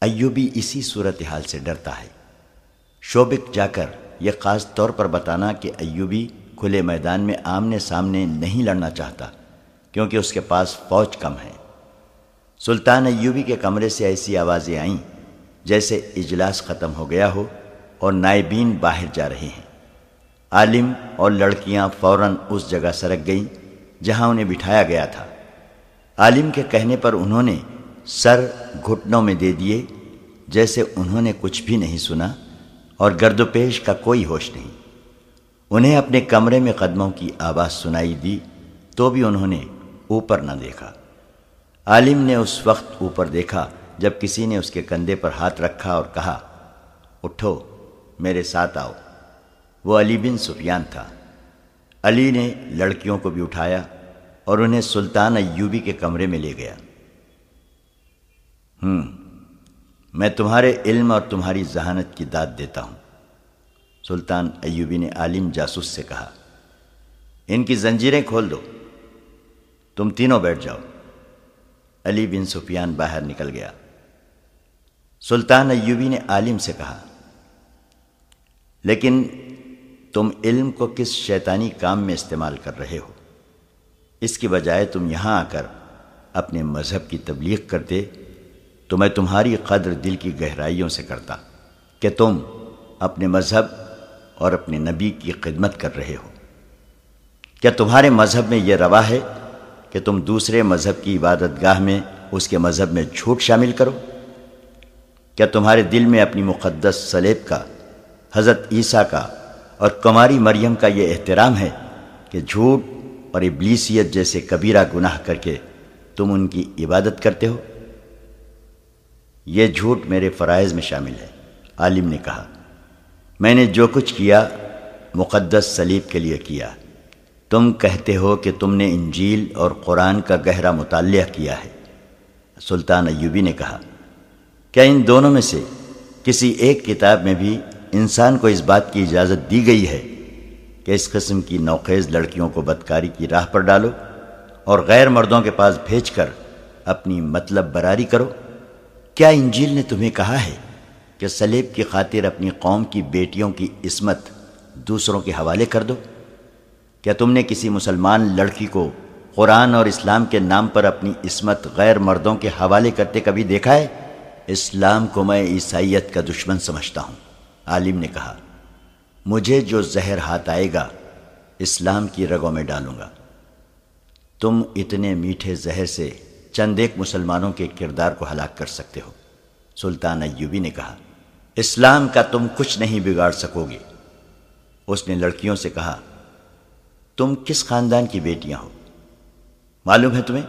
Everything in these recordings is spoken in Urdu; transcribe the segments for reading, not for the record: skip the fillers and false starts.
ایوبی اسی صورتحال سے ڈرتا ہے۔ شوبک جا کر یہ خاص طور پر بتانا کہ ایوبی کھلے میدان میں آمنے سامنے نہیں لڑنا چاہتا کیونکہ اس کے پاس فوج کم ہے۔ سلطان ایوبی کے کمرے سے ایسی آوازیں آئیں جیسے اجلاس ختم ہو گیا ہو اور نائبین باہر جا رہے ہیں۔ عالم اور لڑکیاں فوراً اس جگہ سرک گئیں جہاں انہیں بٹھایا گیا تھا۔ عالم کے کہنے پر انہوں نے سر گھٹنوں میں دے دیے جیسے انہوں نے کچھ بھی نہیں سنا اور گرد و پیش کا کوئی ہوش نہیں۔ انہیں اپنے کمرے میں قدموں کی آواز سنائی دی تو بھی انہوں نے اوپر نہ دیکھا۔ عالم نے اس وقت اوپر دیکھا جب کسی نے اس کے کندھے پر ہاتھ رکھا اور کہا، اٹھو میرے ساتھ آؤ۔ وہ علی بن سفیان تھا۔ علی نے لڑکیوں کو بھی اٹھایا اور انہیں سلطان ایوبی کے کمرے میں لے گیا۔ میں تمہارے علم اور تمہاری ذہانت کی داد دیتا ہوں، سلطان ایوبی نے عالم جاسوس سے کہا۔ ان کی زنجیریں کھول دو، تم تینوں بیٹھ جاؤ۔ علی بن سفیان باہر نکل گیا۔ سلطان ایوبی نے عالم سے کہا، لیکن تم علم کو کس شیطانی کام میں استعمال کر رہے ہو؟ اس کی بجائے تم یہاں آ کر اپنے مذہب کی تبلیغ کرتے تو میں تمہاری قدر دل کی گہرائیوں سے کرتا کہ تم اپنے مذہب اور اپنے نبی کی خدمت کر رہے ہو۔ کیا تمہارے مذہب میں یہ روا ہے کہ تم دوسرے مذہب کی عبادت گاہ میں اس کے مذہب میں جھوٹ شامل کرو؟ کیا تمہارے دل میں اپنی مقدس صلیب کا، حضرت عیسیٰ کا اور کماری مریم کا یہ احترام ہے کہ جھوٹ اور ابلیسیت جیسے کبیرہ گناہ کر کے تم ان کی عبادت کرتے ہو؟ یہ جھوٹ میرے فرائض میں شامل ہے، عالم نے کہا۔ میں نے جو کچھ کیا مقدس صلیب کے لیے کیا۔ تم کہتے ہو کہ تم نے انجیل اور قرآن کا گہرا مطالعہ کیا ہے۔ سلطان ایوبی نے کہا، کیا ان دونوں میں سے کسی ایک کتاب میں بھی انسان کو اس بات کی اجازت دی گئی ہے کہ اس قسم کی نوخیز لڑکیوں کو بدکاری کی راہ پر ڈالو اور غیر مردوں کے پاس بھیج کر اپنی مطلب براری کرو؟ کیا انجیل نے تمہیں کہا ہے کہ صلیب کی خاطر اپنی قوم کی بیٹیوں کی عصمت دوسروں کے حوالے کر دو؟ کیا تم نے کسی مسلمان لڑکی کو قرآن اور اسلام کے نام پر اپنی عصمت غیر مردوں کے حوالے کرتے کبھی دیکھا ہے؟ اسلام کو میں عیسائیت کا دشمن سمجھتا ہوں، عالم نے کہا۔ مجھے جو زہر ہاتھ آئے گا اسلام کی رگوں میں ڈالوں گا۔ تم اتنے میٹھے زہر سے چند ایک مسلمانوں کے کردار کو ہلاک کر سکتے ہو، سلطان ایوبی نے کہا۔ اسلام کا تم کچھ نہیں بگاڑ سکو گے۔ اس نے لڑکیوں سے کہا، تم کس خاندان کی بیٹیاں ہو؟ معلوم ہے تمہیں؟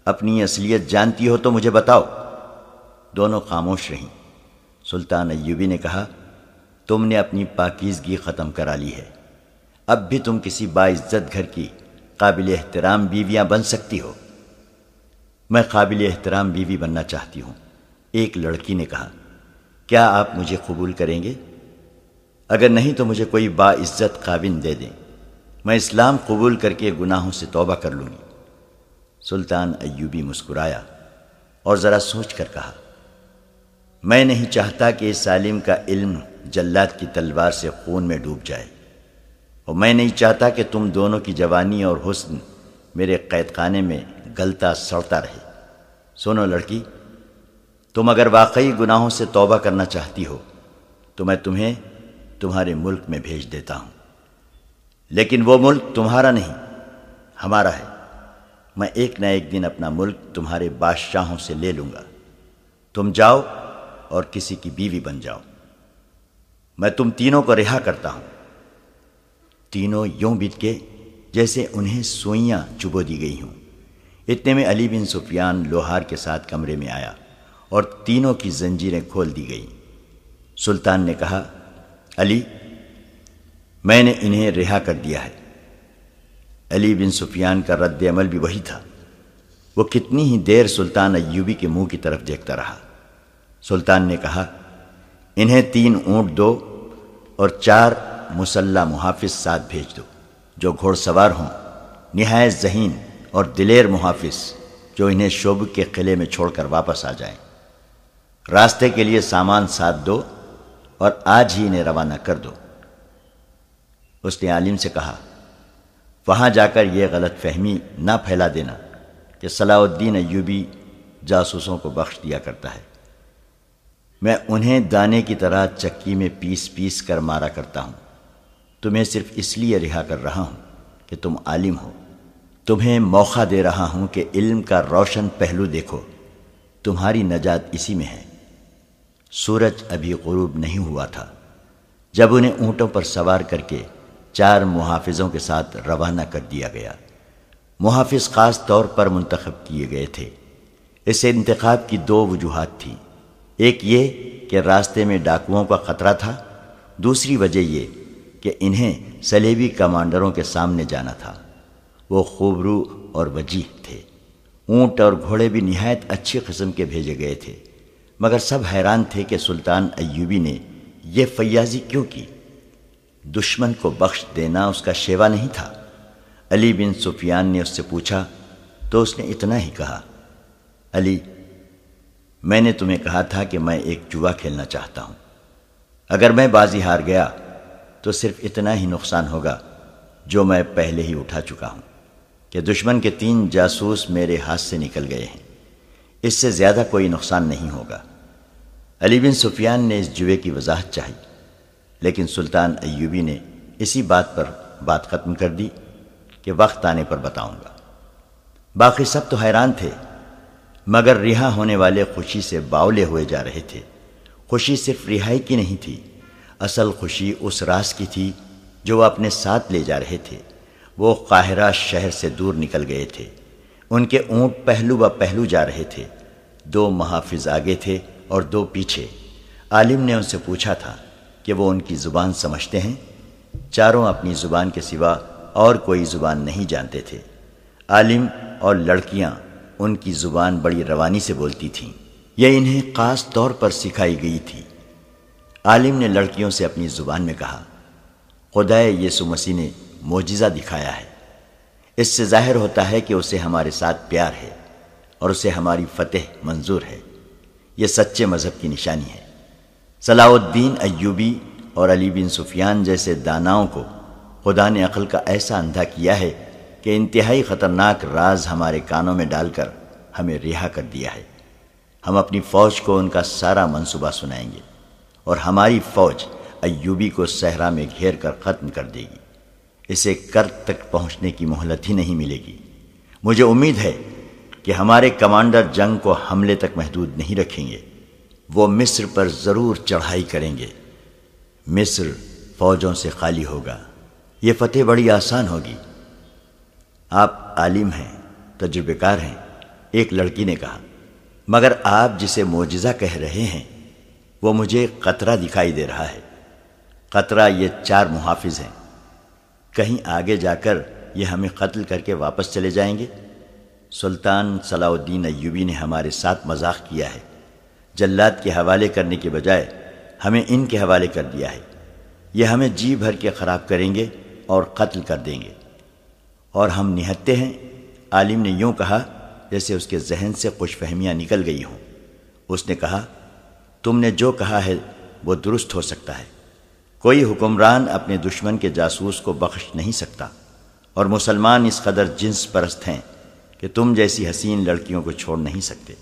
اپنی اصلیت جانتی ہو تو مجھے بتاؤ۔ دونوں خاموش رہیں۔ سلطان ایوبی نے کہا، تم نے اپنی پاکیزگی ختم کرا لی ہے۔ اب بھی تم کسی باعزت گھر کی قابل احترام بیویاں بن سکتی ہو۔ میں قابل احترام بیوی بننا چاہتی ہوں، ایک لڑکی نے کہا۔ کیا آپ مجھے قبول کریں گے؟ اگر نہیں تو مجھے کوئی باعزت خاوند دے دیں، میں اسلام قبول کر کے گناہوں سے توبہ کر لوں گی۔ سلطان ایوبی مسکرایا اور ذرا سوچ کر کہا، میں نہیں چاہتا کہ اس عالم کا علم جلاد کی تلوار سے خون میں ڈوب جائے، اور میں نہیں چاہتا کہ تم دونوں کی جوانی اور حسن میرے قید خانے میں گلتا سڑتا رہے۔ سنو لڑکی، تم اگر واقعی گناہوں سے توبہ کرنا چاہتی ہو تو میں تمہیں تمہارے ملک میں بھیج دیتا ہوں، لیکن وہ ملک تمہارا نہیں، ہمارا ہے۔ میں ایک نہ ایک دن اپنا ملک تمہارے بادشاہوں سے لے لوں گا۔ تم جاؤ اور کسی کی بیوی بن جاؤ۔ میں تم تینوں کو رہا کرتا ہوں۔ تینوں یوں بت کے جیسے انہیں سوئیاں چبو دی گئی ہوں۔ اتنے میں علی بن سفیان لوہار کے ساتھ کمرے میں آیا اور تینوں کی زنجیریں کھول دی گئیں۔ سلطان نے کہا، علی، میں نے انہیں رہا کر دیا ہے۔ علی بن سفیان کا رد عمل بھی وہی تھا۔ وہ کتنی ہی دیر سلطان ایوبی کے منہ کی طرف دیکھتا رہا۔ سلطان نے کہا، انہیں 3 اونٹ دو اور 4 مسلح محافظ ساتھ بھیج دو جو گھوڑ سوار ہوں، نہایت ذہین اور دلیر محافظ جو انہیں شوبک کے قلعے میں چھوڑ کر واپس آ جائیں۔ راستے کے لیے سامان ساتھ دو اور آج ہی انہیں روانہ کر دو۔ اس نے عالم سے کہا، وہاں جا کر یہ غلط فہمی نہ پھیلا دینا کہ صلاح الدین ایوبی جاسوسوں کو بخش دیا کرتا ہے۔ میں انہیں دانے کی طرح چکی میں پیس پیس کر مارا کرتا ہوں۔ تمہیں صرف اس لیے رہا کر رہا ہوں کہ تم عالم ہو۔ تمہیں موقع دے رہا ہوں کہ علم کا روشن پہلو دیکھو، تمہاری نجات اسی میں ہے۔ سورج ابھی غروب نہیں ہوا تھا جب انہیں اونٹوں پر سوار کر کے 4 محافظوں کے ساتھ روانہ کر دیا گیا۔ محافظ خاص طور پر منتخب کیے گئے تھے۔ اس انتخاب کی 2 وجوہات تھیں۔ ایک یہ کہ راستے میں ڈاکوؤں کا خطرہ تھا، دوسری وجہ یہ کہ انہیں صلیبی کمانڈروں کے سامنے جانا تھا۔ وہ خوبرو اور وجیح تھے۔ اونٹ اور گھوڑے بھی نہایت اچھی قسم کے بھیجے گئے تھے، مگر سب حیران تھے کہ سلطان ایوبی نے یہ فیاضی کیوں کی۔ دشمن کو بخش دینا اس کا شیوا نہیں تھا۔ علی بن سفیان نے اس سے پوچھا تو اس نے اتنا ہی کہا، علی، میں نے تمہیں کہا تھا کہ میں ایک جوا کھیلنا چاہتا ہوں۔ اگر میں بازی ہار گیا تو صرف اتنا ہی نقصان ہوگا جو میں پہلے ہی اٹھا چکا ہوں کہ دشمن کے 3 جاسوس میرے ہاتھ سے نکل گئے ہیں۔ اس سے زیادہ کوئی نقصان نہیں ہوگا۔ علی بن سفیان نے اس جوے کی وضاحت چاہی، لیکن سلطان ایوبی نے اسی بات پر بات ختم کر دی کہ وقت آنے پر بتاؤں گا۔ باقی سب تو حیران تھے، مگر رہا ہونے والے خوشی سے باولے ہوئے جا رہے تھے۔ خوشی صرف رہائی کی نہیں تھی، اصل خوشی اس راز کی تھی جو وہ اپنے ساتھ لے جا رہے تھے۔ وہ قاہرہ شہر سے دور نکل گئے تھے۔ ان کے اونٹ پہلو بہ پہلو جا رہے تھے۔ 2 محافظ آگے تھے اور 2 پیچھے۔ عالم نے ان سے پوچھا تھا کہ وہ ان کی زبان سمجھتے ہیں؟ چاروں اپنی زبان کے سوا اور کوئی زبان نہیں جانتے تھے۔ عالم اور لڑکیاں ان کی زبان بڑی روانی سے بولتی تھیں۔ یہ انہیں خاص طور پر سکھائی گئی تھی۔ عالم نے لڑکیوں سے اپنی زبان میں کہا، خدائے یسوع مسیح نے معجزہ دکھایا ہے۔ اس سے ظاہر ہوتا ہے کہ اسے ہمارے ساتھ پیار ہے اور اسے ہماری فتح منظور ہے۔ یہ سچے مذہب کی نشانی ہے۔ صلاح الدین ایوبی اور علی بن سفیان جیسے داناؤں کو خدا نے عقل کا ایسا اندھا کیا ہے کہ انتہائی خطرناک راز ہمارے کانوں میں ڈال کر ہمیں رہا کر دیا ہے۔ ہم اپنی فوج کو ان کا سارا منصوبہ سنائیں گے اور ہماری فوج ایوبی کو صحرا میں گھیر کر ختم کر دے گی۔ اسے کرت تک پہنچنے کی مہلت ہی نہیں ملے گی۔ مجھے امید ہے کہ ہمارے کمانڈر جنگ کو حملے تک محدود نہیں رکھیں گے۔ وہ مصر پر ضرور چڑھائی کریں گے۔ مصر فوجوں سے خالی ہوگا۔ یہ فتح بڑی آسان ہوگی۔ آپ عالم ہیں، تجربے کار ہیں، ایک لڑکی نے کہا، مگر آپ جسے معجزہ کہہ رہے ہیں وہ مجھے قطرہ دکھائی دے رہا ہے۔ قطرہ یہ 4 محافظ ہیں۔ کہیں آگے جا کر یہ ہمیں قتل کر کے واپس چلے جائیں گے؟ سلطان صلاح الدین ایوبی نے ہمارے ساتھ مذاق کیا ہے۔ جلاد کے حوالے کرنے کے بجائے ہمیں ان کے حوالے کر دیا ہے۔ یہ ہمیں جی بھر کے خراب کریں گے اور قتل کر دیں گے، اور ہم نہتے ہیں۔ عالم نے یوں کہا جیسے اس کے ذہن سے خوش فہمیاں نکل گئی ہوں۔ اس نے کہا، تم نے جو کہا ہے وہ درست ہو سکتا ہے۔ کوئی حکمران اپنے دشمن کے جاسوس کو بخش نہیں سکتا، اور مسلمان اس قدر جنس پرست ہیں کہ تم جیسی حسین لڑکیوں کو چھوڑ نہیں سکتے۔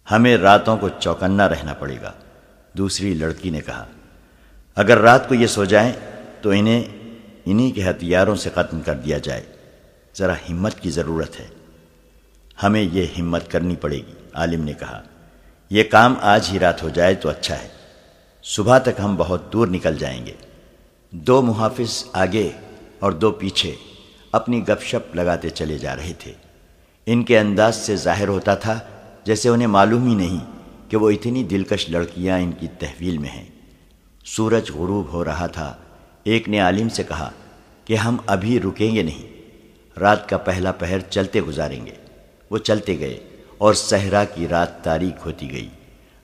ہمیں راتوں کو چوکنا رہنا پڑے گا۔ دوسری لڑکی نے کہا، اگر رات کو یہ سو جائیں تو انہی کے ہتھیاروں سے ختم کر دیا جائے۔ ذرا ہمت کی ضرورت ہے۔ ہمیں یہ ہمت کرنی پڑے گی، عالم نے کہا۔ یہ کام آج ہی رات ہو جائے تو اچھا ہے، صبح تک ہم بہت دور نکل جائیں گے۔ 2 محافظ آگے اور 2 پیچھے اپنی گپ شپ لگاتے چلے جا رہے تھے۔ ان کے انداز سے ظاہر ہوتا تھا جیسے انہیں معلوم ہی نہیں کہ وہ اتنی دلکش لڑکیاں ان کی تحویل میں ہیں۔ سورج غروب ہو رہا تھا۔ ایک نے عالم سے کہا کہ ہم ابھی رکیں گے نہیں، رات کا پہلا پہر چلتے گزاریں گے۔ وہ چلتے گئے اور صحرا کی رات تاریک ہوتی گئی۔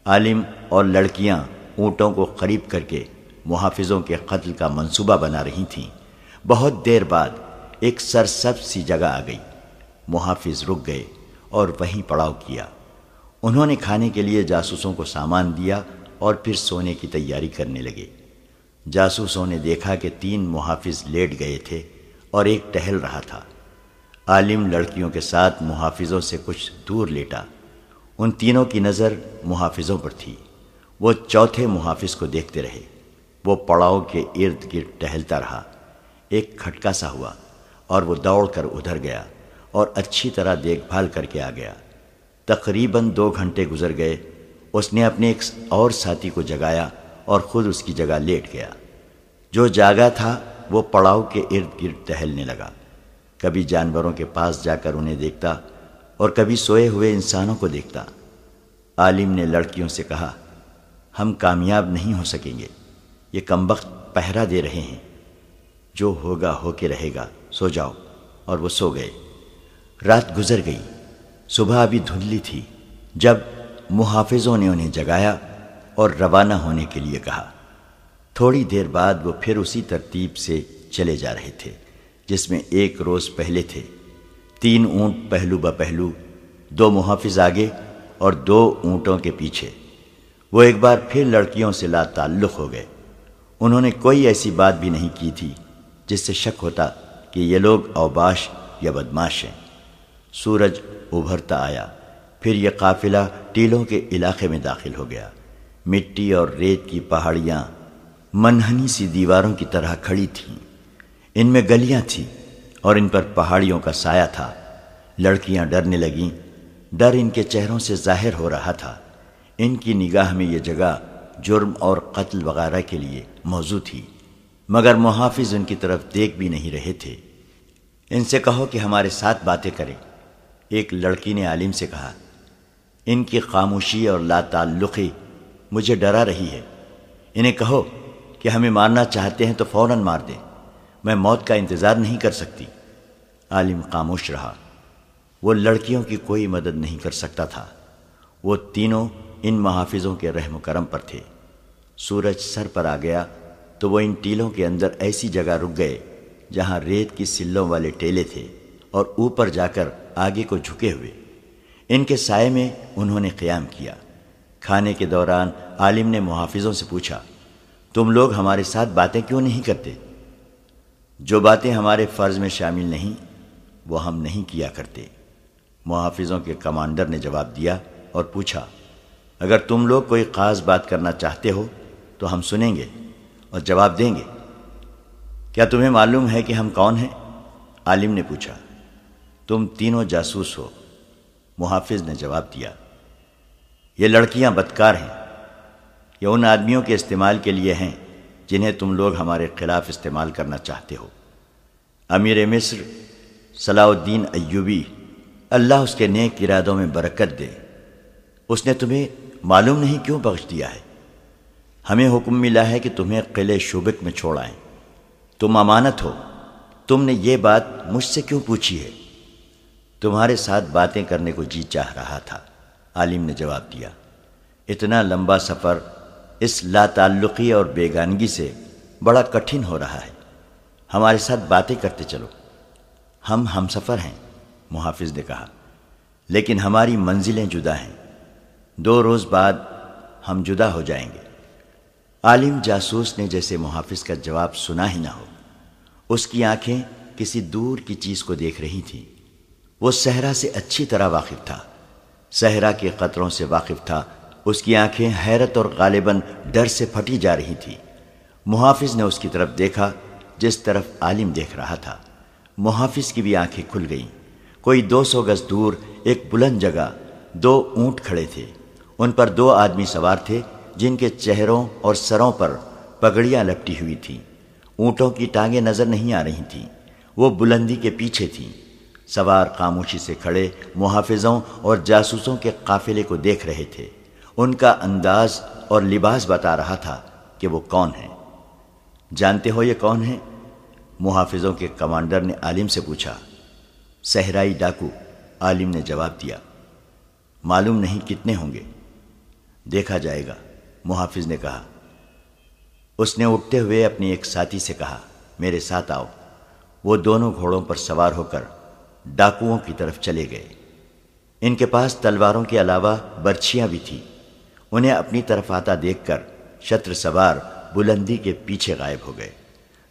عالم اور لڑکیاں اونٹوں کو قریب کر کے محافظوں کے قتل کا منصوبہ بنا رہی تھیں۔ بہت دیر بعد ایک سرسبز سی جگہ آ گئی۔ محافظ رک گئے اور وہیں پڑاؤ کیا۔ انہوں نے کھانے کے لیے جاسوسوں کو سامان دیا اور پھر سونے کی تیاری کرنے لگے۔ جاسوسوں نے دیکھا کہ 3 محافظ لیٹ گئے تھے اور ایک ٹہل رہا تھا۔ عالم لڑکیوں کے ساتھ محافظوں سے کچھ دور لیٹا۔ ان تینوں کی نظر محافظوں پر تھی۔ وہ چوتھے محافظ کو دیکھتے رہے۔ وہ پڑاؤ کے ارد گرد ٹہلتا رہا۔ ایک کھٹکا سا ہوا اور وہ دوڑ کر ادھر گیا اور اچھی طرح دیکھ بھال کر کے آ گیا۔ تقریباً 2 گھنٹے گزر گئے۔ اس نے اپنے ایک اور ساتھی کو جگایا اور خود اس کی جگہ لیٹ گیا۔ جو جاگا تھا وہ پڑاؤ کے ارد گرد ٹہلنے لگا۔ کبھی جانوروں کے پاس جا کر انہیں دیکھتا اور کبھی سوئے ہوئے انسانوں کو دیکھتا۔ عالم نے لڑکیوں سے کہا، ہم کامیاب نہیں ہو سکیں گے، یہ کمبخت پہرا دے رہے ہیں۔ جو ہوگا ہو کے رہے گا، سو جاؤ۔ اور وہ سو گئے۔ رات گزر گئی۔ صبح ابھی دھندلی تھی جب محافظوں نے انہیں جگایا اور روانہ ہونے کے لیے کہا۔ تھوڑی دیر بعد وہ پھر اسی ترتیب سے چلے جا رہے تھے جس میں 1 روز پہلے تھے۔ 3 اونٹ پہلو بپہلو، 2 محافظ آگے اور 2 اونٹوں کے پیچھے۔ وہ ایک بار پھر لڑکیوں سے لا تعلق ہو گئے۔ انہوں نے کوئی ایسی بات بھی نہیں کی تھی جس سے شک ہوتا کہ یہ لوگ اوباش یا بدماش ہیں۔ سورج ابھرتا آیا، پھر یہ قافلہ ٹیلوں کے علاقے میں داخل ہو گیا۔ مٹی اور ریت کی پہاڑیاں منحنی سی دیواروں کی طرح کھڑی تھیں۔ ان میں گلیاں تھیں اور ان پر پہاڑیوں کا سایہ تھا۔ لڑکیاں ڈرنے لگیں۔ ڈر ان کے چہروں سے ظاہر ہو رہا تھا۔ ان کی نگاہ میں یہ جگہ جرم اور قتل وغیرہ کے لیے موزوں تھی، مگر محافظ ان کی طرف دیکھ بھی نہیں رہے تھے۔ ان سے کہو کہ ہمارے ساتھ باتیں کریں، ایک لڑکی نے عالم سے کہا۔ ان کی خاموشی اور لا تعلقی مجھے ڈرا رہی ہے۔ انہیں کہو کہ ہمیں مارنا چاہتے ہیں تو فوراً مار دیں، میں موت کا انتظار نہیں کر سکتی۔ عالم خاموش رہا۔ وہ لڑکیوں کی کوئی مدد نہیں کر سکتا تھا۔ وہ تینوں ان محافظوں کے رحم و کرم پر تھے۔ سورج سر پر آ گیا تو وہ ان ٹیلوں کے اندر ایسی جگہ رک گئے جہاں ریت کی سلوں والے ٹیلے تھے اور اوپر جا کر آگے کو جھکے ہوئے۔ ان کے سائے میں انہوں نے قیام کیا۔ کھانے کے دوران عالم نے محافظوں سے پوچھا، تم لوگ ہمارے ساتھ باتیں کیوں نہیں کرتے؟ جو باتیں ہمارے فرض میں شامل نہیں وہ ہم نہیں کیا کرتے۔ محافظوں کے کمانڈر نے جواب دیا اور پوچھا، اگر تم لوگ کوئی خاص بات کرنا چاہتے ہو تو ہم سنیں گے اور جواب دیں گے۔ کیا تمہیں معلوم ہے کہ ہم کون ہیں؟ عالم نے پوچھا۔ تم تینوں جاسوس ہو، محافظ نے جواب دیا۔ یہ لڑکیاں بدکار ہیں، یہ ان آدمیوں کے استعمال کے لیے ہیں جنہیں تم لوگ ہمارے خلاف استعمال کرنا چاہتے ہو۔ امیر مصر صلاح الدین ایوبی، اللہ اس کے نیک ارادوں میں برکت دے، اس نے تمہیں معلوم نہیں کیوں بخش دیا ہے۔ ہمیں حکم ملا ہے کہ تمہیں قلعے شوبک میں چھوڑ آئیں۔ تم امانت ہو، تم نے یہ بات مجھ سے کیوں پوچھی ہے؟ تمہارے ساتھ باتیں کرنے کو جی چاہ رہا تھا، عالم نے جواب دیا۔ اتنا لمبا سفر اس لا تعلقی اور بیگانگی سے بڑا کٹھن ہو رہا ہے، ہمارے ساتھ باتیں کرتے چلو۔ ہم سفر ہیں، محافظ نے کہا، لیکن ہماری منزلیں جدا ہیں۔ 2 روز بعد ہم جدا ہو جائیں گے۔ عالم جاسوس نے جیسے محافظ کا جواب سنا ہی نہ ہو۔ اس کی آنکھیں کسی دور کی چیز کو دیکھ رہی تھیں۔ وہ صحرا سے اچھی طرح واقف تھا، صحرا کے قطروں سے واقف تھا۔ اس کی آنکھیں حیرت اور غالباً ڈر سے پھٹی جا رہی تھی۔ محافظ نے اس کی طرف دیکھا جس طرف عالم دیکھ رہا تھا۔ محافظ کی بھی آنکھیں کھل گئیں۔ کوئی 200 گز دور ایک بلند جگہ 2 اونٹ کھڑے تھے۔ ان پر 2 آدمی سوار تھے جن کے چہروں اور سروں پر پگڑیاں لپٹی ہوئی تھیں۔ اونٹوں کی ٹانگیں نظر نہیں آ رہی تھیں، وہ بلندی کے پیچھے تھیں۔ سوار خاموشی سے کھڑے محافظوں اور جاسوسوں کے قافلے کو دیکھ رہے تھے۔ ان کا انداز اور لباس بتا رہا تھا کہ وہ کون ہیں۔ جانتے ہو یہ کون ہیں؟ محافظوں کے کمانڈر نے عالم سے پوچھا۔ صحرائی ڈاکو، عالم نے جواب دیا۔ معلوم نہیں کتنے ہوں گے، دیکھا جائے گا، محافظ نے کہا۔ اس نے اٹھتے ہوئے اپنے ایک ساتھی سے کہا، میرے ساتھ آؤ۔ وہ دونوں گھوڑوں پر سوار ہو کر ڈاکوؤں کی طرف چلے گئے۔ ان کے پاس تلواروں کے علاوہ برچھیاں بھی تھیں۔ انہیں اپنی طرف آتا دیکھ کر شتر سوار بلندی کے پیچھے غائب ہو گئے۔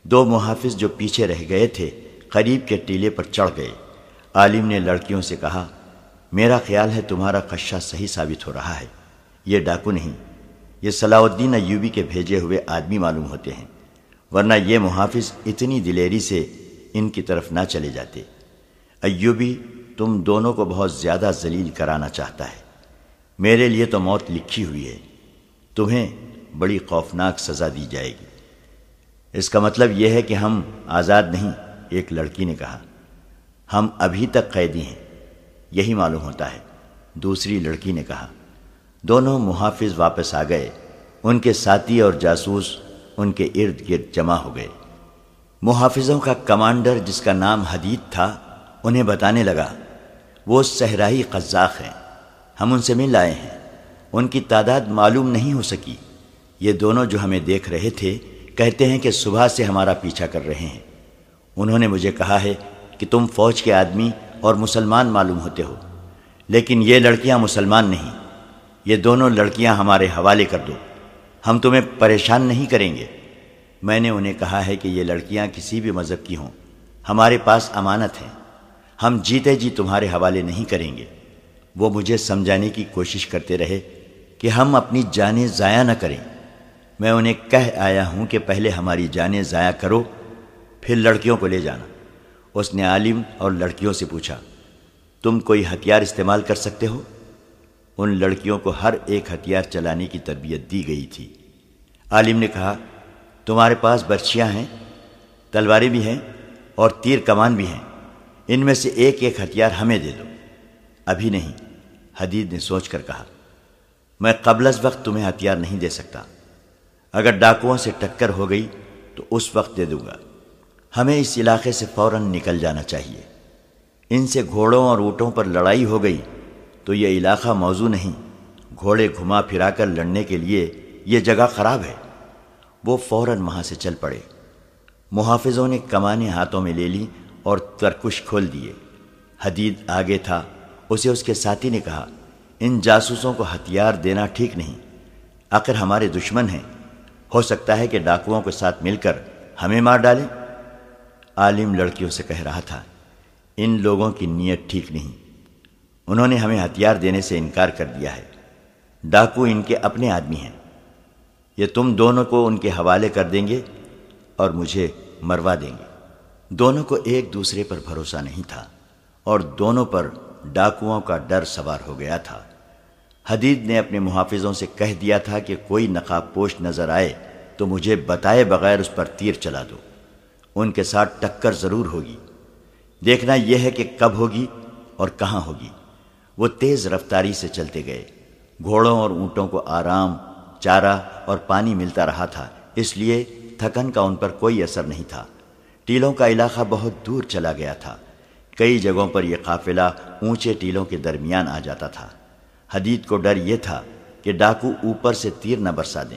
دو محافظ جو پیچھے رہ گئے تھے قریب کے ٹیلے پر چڑھ گئے۔ عالم نے لڑکیوں سے کہا، میرا خیال ہے تمہارا خدشہ صحیح ثابت ہو رہا ہے، یہ ڈاکو نہیں، یہ صلاح الدین ایوبی کے بھیجے ہوئے آدمی معلوم ہوتے ہیں، ورنہ یہ محافظ اتنی دلیری سے ان کی طرف نہ چلے جاتے۔ ایوبی تم دونوں کو بہت زیادہ ذلیل کرانا چاہتا ہے، میرے لیے تو موت لکھی ہوئی ہے، تمہیں بڑی خوفناک سزا دی جائے گی۔ اس کا مطلب یہ ہے کہ ہم آزاد نہیں، ایک لڑکی نے کہا۔ ہم ابھی تک قیدی ہیں، یہی معلوم ہوتا ہے، دوسری لڑکی نے کہا۔ دونوں محافظ واپس آ گئے، ان کے ساتھی اور جاسوس ان کے ارد گرد جمع ہو گئے۔ محافظوں کا کمانڈر جس کا نام حدید تھا انہیں بتانے لگا، وہ صحرائی قزاق ہیں، ہم ان سے مل آئے ہیں، ان کی تعداد معلوم نہیں ہو سکی، یہ دونوں جو ہمیں دیکھ رہے تھے کہتے ہیں کہ صبح سے ہمارا پیچھا کر رہے ہیں۔ انہوں نے مجھے کہا ہے کہ تم فوج کے آدمی اور مسلمان معلوم ہوتے ہو، لیکن یہ لڑکیاں مسلمان نہیں، یہ دونوں لڑکیاں ہمارے حوالے کر دو، ہم تمہیں پریشان نہیں کریں گے۔ میں نے انہیں کہا ہے کہ یہ لڑکیاں کسی بھی مذہب کی ہوں، ہمارے پاس امانت ہیں، ہم جیتے جی تمہارے حوالے نہیں کریں گے۔ وہ مجھے سمجھانے کی کوشش کرتے رہے کہ ہم اپنی جانیں ضائع نہ کریں۔ میں انہیں کہہ آیا ہوں کہ پہلے ہماری جانیں ضائع کرو، پھر لڑکیوں کو لے جانا۔ اس نے عالم اور لڑکیوں سے پوچھا، تم کوئی ہتھیار استعمال کر سکتے ہو؟ ان لڑکیوں کو ہر ایک ہتھیار چلانے کی تربیت دی گئی تھی۔ عالم نے کہا، تمہارے پاس برچھیاں ہیں، تلواریں بھی ہیں اور تیر کمان بھی ہیں، ان میں سے ایک ایک ہتھیار ہمیں دے دو۔ ابھی نہیں، حدید نے سوچ کر کہا، میں قبل از وقت تمہیں ہتھیار نہیں دے سکتا، اگر ڈاکوؤں سے ٹکر ہو گئی تو اس وقت دے دوں گا۔ ہمیں اس علاقے سے فوراً نکل جانا چاہیے، ان سے گھوڑوں اور اونٹوں پر لڑائی ہو گئی تو یہ علاقہ موزوں نہیں، گھوڑے گھما پھرا کر لڑنے کے لیے یہ جگہ خراب ہے۔ وہ فوراً وہاں سے چل پڑے۔ محافظوں نے کمانیں ہاتھوں میں لے لی اور ترکش کھول دیے۔ حدید آگے تھا، اسے اس کے ساتھی نے کہا، ان جاسوسوں کو ہتھیار دینا ٹھیک نہیں، آخر ہمارے دشمن ہیں، ہو سکتا ہے کہ ڈاکوؤں کے ساتھ مل کر ہمیں مار ڈالیں۔ عالم لڑکیوں سے کہہ رہا تھا، ان لوگوں کی نیت ٹھیک نہیں، انہوں نے ہمیں ہتھیار دینے سے انکار کر دیا ہے، ڈاکو ان کے اپنے آدمی ہیں، یہ تم دونوں کو ان کے حوالے کر دیں گے اور مجھے مروا دیں گے۔ دونوں کو ایک دوسرے پر بھروسہ نہیں تھا اور دونوں پر ڈاکوؤں کا ڈر سوار ہو گیا تھا۔ حدید نے اپنے محافظوں سے کہہ دیا تھا کہ کوئی نقاب پوش نظر آئے تو مجھے بتائے بغیر اس پر تیر چلا دو، ان کے ساتھ ٹکر ضرور ہوگی، دیکھنا یہ ہے کہ کب ہوگی اور کہاں ہوگی۔ وہ تیز رفتاری سے چلتے گئے۔ گھوڑوں اور اونٹوں کو آرام، چارہ اور پانی ملتا رہا تھا، اس لیے تھکن کا ان پر کوئی اثر نہیں تھا۔ ٹیلوں کا علاقہ بہت دور چلا گیا تھا، کئی جگہوں پر یہ قافلہ اونچے ٹیلوں کے درمیان آ جاتا تھا۔ حدید کو ڈر یہ تھا کہ ڈاکو اوپر سے تیر نہ برسا دیں۔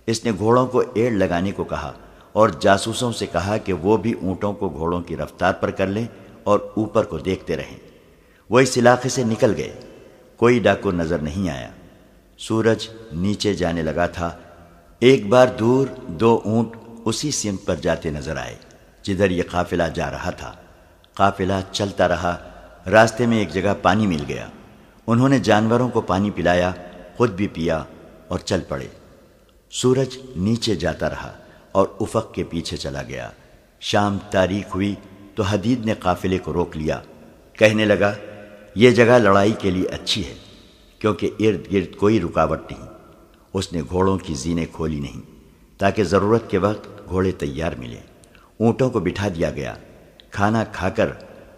اس نے گھوڑوں کو ایڑ لگانے کو کہا اور جاسوسوں سے کہا کہ وہ بھی اونٹوں کو گھوڑوں کی رفتار پر کر لیں اور اوپر کو دیکھتے رہیں۔ وہ اس علاقے سے نکل گئے، کوئی ڈاکو نظر نہیں آیا۔ سورج نیچے جانے لگا تھا۔ ایک بار دور دو اونٹ اسی سمت پر جاتے نظر آئے جدھر یہ قافلہ جا رہا تھا۔ قافلہ چلتا رہا، راستے میں ایک جگہ پانی مل گیا، انہوں نے جانوروں کو پانی پلایا، خود بھی پیا اور چل پڑے۔ سورج نیچے جاتا رہا اور افق کے پیچھے چلا گیا۔ شام تاریک ہوئی تو حدید نے قافلے کو روک لیا، کہنے لگا، یہ جگہ لڑائی کے لیے اچھی ہے کیونکہ ارد گرد کوئی رکاوٹ نہیں۔ اس نے گھوڑوں کی زینیں کھولی نہیں تاکہ ضرورت کے وقت گھوڑے تیار ملیں۔ اونٹوں کو بٹھا دیا گیا۔ کھانا کھا کر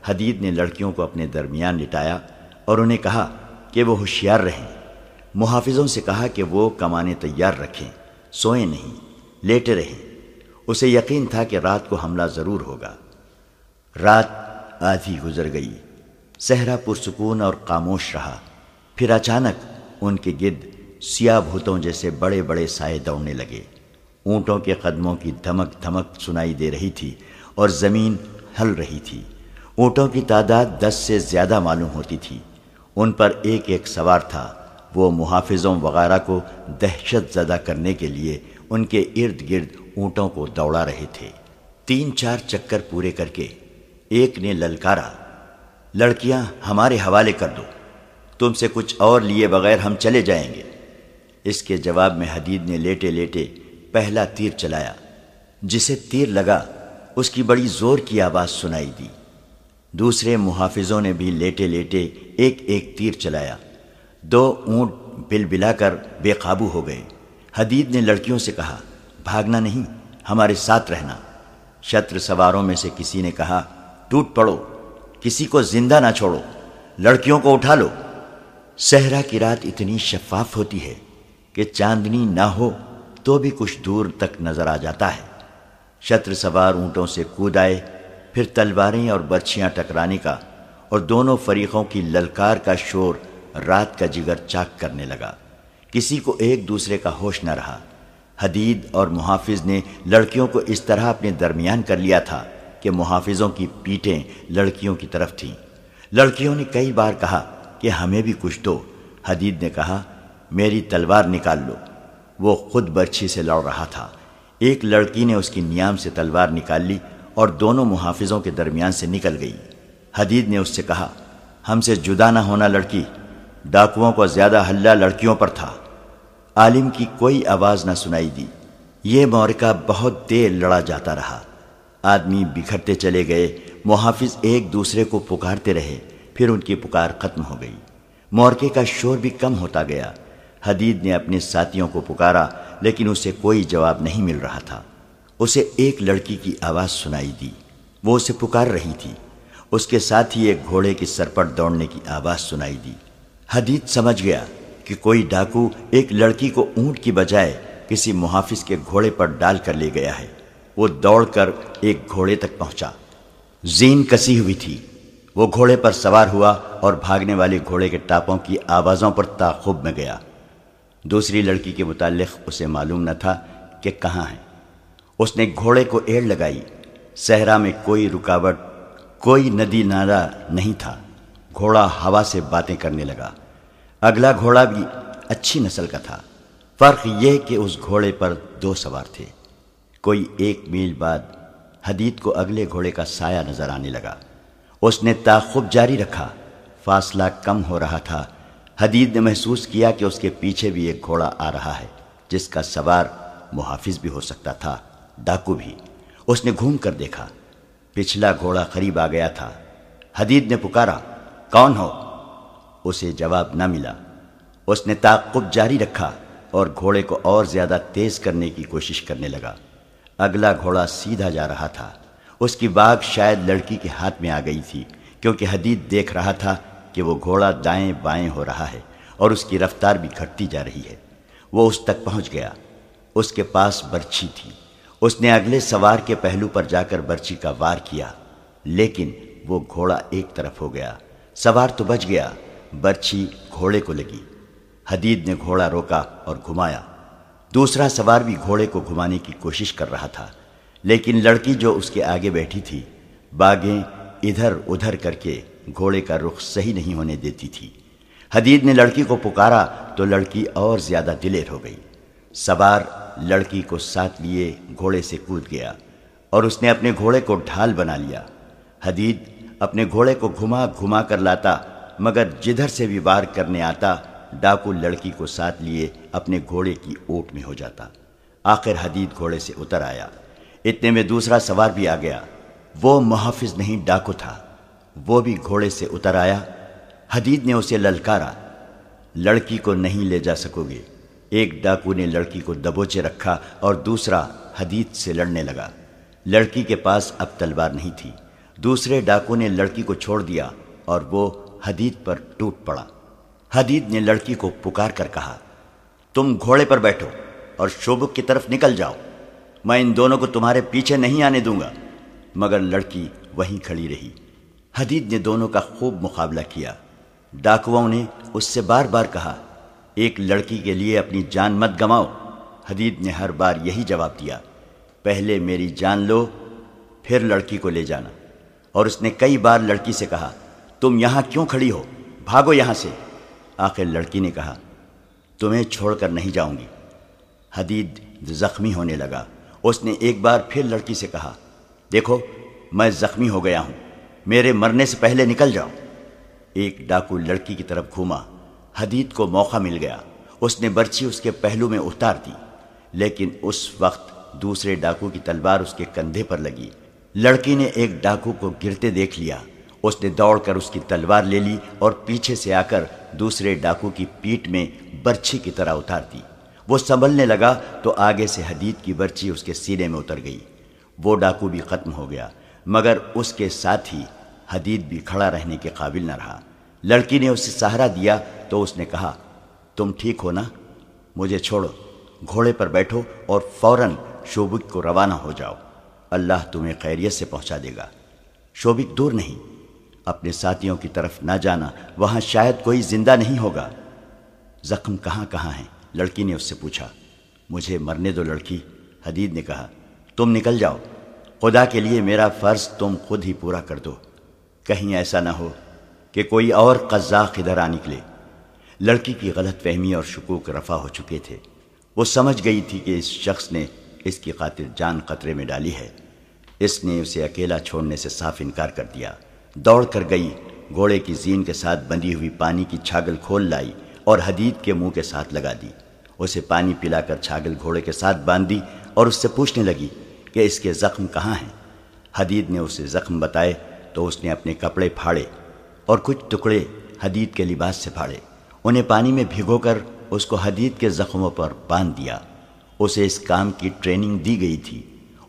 حدید نے لڑکیوں کو اپنے درمیان لٹایا اور انہیں کہا کہ وہ ہوشیار رہیں۔ محافظوں سے کہا کہ وہ کمانیں تیار رکھیں، سوئیں نہیں، لیٹے رہیں۔ اسے یقین تھا کہ رات کو حملہ ضرور ہوگا۔ رات آدھی گزر گئی، صحرا پرسکون اور خاموش رہا۔ پھر اچانک ان کے گرد سیاہ بھوتوں جیسے بڑے بڑے سائے دوڑنے لگے۔ اونٹوں کے قدموں کی دھمک دھمک سنائی دے رہی تھی اور زمین ہل رہی تھی۔ اونٹوں کی تعداد 10 سے زیادہ معلوم ہوتی تھی۔ ان پر ایک ایک سوار تھا۔ وہ محافظوں وغیرہ کو دہشت زدہ کرنے کے لیے ان کے ارد گرد اونٹوں کو دوڑا رہے تھے۔ 3-4 چکر پورے کر کے ایک نے للکارا، لڑکیاں ہمارے حوالے کر دو، تم سے کچھ اور لیے بغیر ہم چلے جائیں گے۔ اس کے جواب میں حدید نے لیٹے لیٹے پہلا تیر چلایا۔ جسے تیر لگا اس کی بڑی زور کی آواز سنائی دی۔ دوسرے محافظوں نے بھی لیٹے لیٹے ایک ایک تیر چلایا۔ 2 اونٹ بل بلا کر بے قابو ہو گئے۔ حدید نے لڑکیوں سے کہا، بھاگنا نہیں، ہمارے ساتھ رہنا۔ شتر سواروں میں سے کسی نے کہا، ٹوٹ پڑو، کسی کو زندہ نہ چھوڑو، لڑکیوں کو اٹھا لو۔ صحرا کی رات اتنی شفاف ہوتی ہے کہ چاندنی نہ ہو تو بھی کچھ دور تک نظر آ جاتا ہے۔ شتر سوار اونٹوں سے کود آئے، پھر تلواریں اور برچھیاں ٹکرانے کا اور دونوں فریقوں کی للکار کا شور رات کا جگر چاک کرنے لگا۔ کسی کو ایک دوسرے کا ہوش نہ رہا۔ حدید اور محافظ نے لڑکیوں کو اس طرح اپنے درمیان کر لیا تھا کہ محافظوں کی پیٹیں لڑکیوں کی طرف تھیں۔ لڑکیوں نے کئی بار کہا کہ ہمیں بھی کچھ دو۔ حدید نے کہا، میری تلوار نکال لو۔ وہ خود برچھی سے لڑ رہا تھا۔ ایک لڑکی نے اس کی نیام سے تلوار نکال لی اور دونوں محافظوں کے درمیان سے نکل گئی۔ حدید نے اس سے کہا، ہم سے جدا نہ ہونا لڑکی۔ ڈاکوؤں کو زیادہ ہلہ لڑکیوں پر تھا۔ عالم کی کوئی آواز نہ سنائی دی۔ یہ معرکہ بہت دیر لڑا جاتا رہا۔ آدمی بکھرتے چلے گئے۔ محافظ ایک دوسرے کو پکارتے رہے، پھر ان کی پکار ختم ہو گئی۔ معرکے کا شور بھی کم ہوتا گیا۔ حدید نے اپنے ساتھیوں کو پکارا لیکن اسے کوئی جواب نہیں مل رہا تھا۔ اسے ایک لڑکی کی آواز سنائی دی۔ وہ اسے پکار رہی تھی۔ اس کے ساتھ ہی ایک گھوڑے کی سرپٹ دوڑنے کی آواز سنائی دی۔ حدید سمجھ گیا کہ کوئی ڈاکو ایک لڑکی کو اونٹ کی بجائے کسی محافظ کے گھوڑے پر ڈال کر لے گیا ہے۔ وہ دوڑ کر ایک گھوڑے تک پہنچا۔ زین کسی ہوئی تھی۔ وہ گھوڑے پر سوار ہوا اور بھاگنے والے گھوڑے کے ٹاپوں کی آوازوں پر تعاقب میں گیا۔ دوسری لڑکی کے متعلق اسے معلوم نہ تھا کہ کہاں ہے۔ اس نے گھوڑے کو ایڑ لگائی۔ صحرا میں کوئی رکاوٹ، کوئی ندی نالا نہیں تھا۔ گھوڑا ہوا سے باتیں کرنے لگا۔ اگلا گھوڑا بھی اچھی نسل کا تھا۔ فرق یہ کہ اس گھوڑے پر 2 سوار تھے۔ کوئی 1 میل بعد حدید کو اگلے گھوڑے کا سایہ نظر آنے لگا۔ اس نے تعاقب جاری رکھا۔ فاصلہ کم ہو رہا تھا۔ حدید نے محسوس کیا کہ اس کے پیچھے بھی ایک گھوڑا آ رہا ہے جس کا سوار محافظ بھی ہو سکتا تھا، ڈاکو بھی۔ اس نے گھوم کر دیکھا۔ پچھلا گھوڑا قریب آ گیا تھا۔ حدید نے پکارا، کون ہو؟ اسے جواب نہ ملا۔ اس نے تعاقب جاری رکھا اور گھوڑے کو اور زیادہ تیز کرنے کی کوشش کرنے لگا۔ اگلا گھوڑا سیدھا جا رہا تھا۔ اس کی باگ شاید لڑکی کے ہاتھ میں آ گئی تھی، کیونکہ حدید دیکھ رہا تھا کہ وہ گھوڑا دائیں بائیں ہو رہا ہے اور اس کی رفتار بھی گھٹتی جا رہی ہے۔ وہ اس تک پہنچ گیا۔ اس کے پاس برچھی تھی۔ اس نے اگلے سوار کے پہلو پر جا کر برچھی کا وار کیا، لیکن وہ گھوڑا ایک طرف ہو گیا۔ سوار تو بچ گیا، برچھی گھوڑے کو لگی۔ حدید نے گھوڑا روکا اور گھمایا۔ دوسرا سوار بھی گھوڑے کو گھمانے کی کوشش کر رہا تھا، لیکن لڑکی جو اس کے آگے بیٹھی تھی باگیں ادھر ادھر کر کے گھوڑے کا رخ صحیح نہیں ہونے دیتی تھی۔ حدید نے لڑکی کو پکارا تو لڑکی اور زیادہ دلیر ہو گئی۔ سوار لڑکی کو ساتھ لیے گھوڑے سے کود گیا اور اس نے اپنے گھوڑے کو ڈھال بنا لیا۔ حدید اپنے گھوڑے کو گھما گھما کر لاتا، مگر جدھر سے بھی وار کرنے آتا ڈاکو لڑکی کو ساتھ لیے اپنے گھوڑے کی اوٹ میں ہو جاتا۔ آخر حدید گھوڑے سے اتر آیا۔ اتنے میں دوسرا سوار بھی آ گیا۔ وہ محافظ نہیں ڈاکو تھا۔ وہ بھی گھوڑے سے اتر آیا۔ حدید نے اسے للکارا، لڑکی کو نہیں لے جا سکو گے۔ ایک ڈاکو نے لڑکی کو دبوچے رکھا اور دوسرا حدید سے لڑنے لگا۔ لڑکی کے پاس اب تلوار نہیں تھی۔ دوسرے ڈاکو نے لڑکی کو چھوڑ دیا اور وہ حدید پر ٹوٹ پڑا۔ حدید نے لڑکی کو پکار کر کہا، تم گھوڑے پر بیٹھو اور شوبک کی طرف نکل جاؤ، میں ان دونوں کو تمہارے پیچھے نہیں آنے دوں گا۔ مگر لڑکی وہیں کھڑی رہی۔ حدید نے دونوں کا خوب مقابلہ کیا۔ ڈاکوؤں نے اس سے بار بار کہا، ایک لڑکی کے لیے اپنی جان مت گماؤ۔ حدید نے ہر بار یہی جواب دیا، پہلے میری جان لو پھر لڑکی کو لے جانا۔ اور اس نے کئی بار لڑکی سے کہا، تم یہاں کیوں کھڑی ہو؟ بھاگو یہاں سے۔ آخر لڑکی نے کہا تمہیں چھوڑ کر نہیں جاؤں گی۔ حدید زخمی ہونے لگا۔ اس نے ایک بار پھر لڑکی سے کہا دیکھو میں زخمی ہو گیا ہوں، میرے مرنے سے پہلے نکل جاؤ۔ ایک ڈاکو لڑکی کی طرف گھوما۔ حدید کو موقع مل گیا۔ اس نے برچھی اس کے پہلو میں اتار دی، لیکن اس وقت دوسرے ڈاکو کی تلوار اس کے کندھے پر لگی۔ لڑکی نے ایک ڈاکو کو گرتے دیکھ لیا۔ اس نے دوڑ کر اس کی تلوار لے لی اور پیچھے سے آ کر دوسرے ڈاکو کی پیٹھ میں برچھی کی طرح اتار دی۔ وہ سنبھلنے لگا تو آگے سے حدید کی برچھی اس کے سینے میں اتر گئی۔ وہ ڈاکو بھی ختم ہو گیا، مگر اس کے ساتھ ہی حدید بھی کھڑا رہنے کے قابل نہ رہا۔ لڑکی نے اسے سہارا دیا تو اس نے کہا تم ٹھیک ہو نا؟ مجھے چھوڑو، گھوڑے پر بیٹھو اور فوراً شوبک کو روانہ ہو جاؤ، اللہ تمہیں خیریت سے پہنچا دے گا۔ شوبک دور نہیں، اپنے ساتھیوں کی طرف نہ جانا، وہاں شاید کوئی زندہ نہیں ہوگا۔ زخم کہاں کہاں ہیں؟ لڑکی نے اس سے پوچھا۔ مجھے مرنے دو لڑکی، حدید نے کہا، تم نکل جاؤ، خدا کے لیے میرا فرض تم خود ہی پورا کر دو، کہیں ایسا نہ ہو کہ کوئی اور قزاق ادھر آ نکلے۔ لڑکی کی غلط فہمی اور شکوک رفع ہو چکے تھے۔ وہ سمجھ گئی تھی کہ اس شخص نے اس کی خاطر جان خطرے میں ڈالی ہے۔ اس نے اسے اکیلا چھوڑنے سے صاف انکار کر دیا۔ دوڑ کر گئی، گھوڑے کی زین کے ساتھ بندھی ہوئی پانی کی چھاگل کھول لائی اور حدید کے منہ کے ساتھ لگا دی۔ اسے پانی پلا کر چھاگل گھوڑے کے ساتھ باندھ دی اور اس سے پوچھنے لگی کہ اس کے زخم کہاں ہیں۔ حدید نے اسے زخم بتائے تو اس نے اپنے کپڑے پھاڑے اور کچھ ٹکڑے حدید کے لباس سے پھاڑے، انہیں پانی میں بھگو کر اس کو حدید کے زخموں پر باندھ دیا۔ اسے اس کام کی ٹریننگ دی گئی تھی۔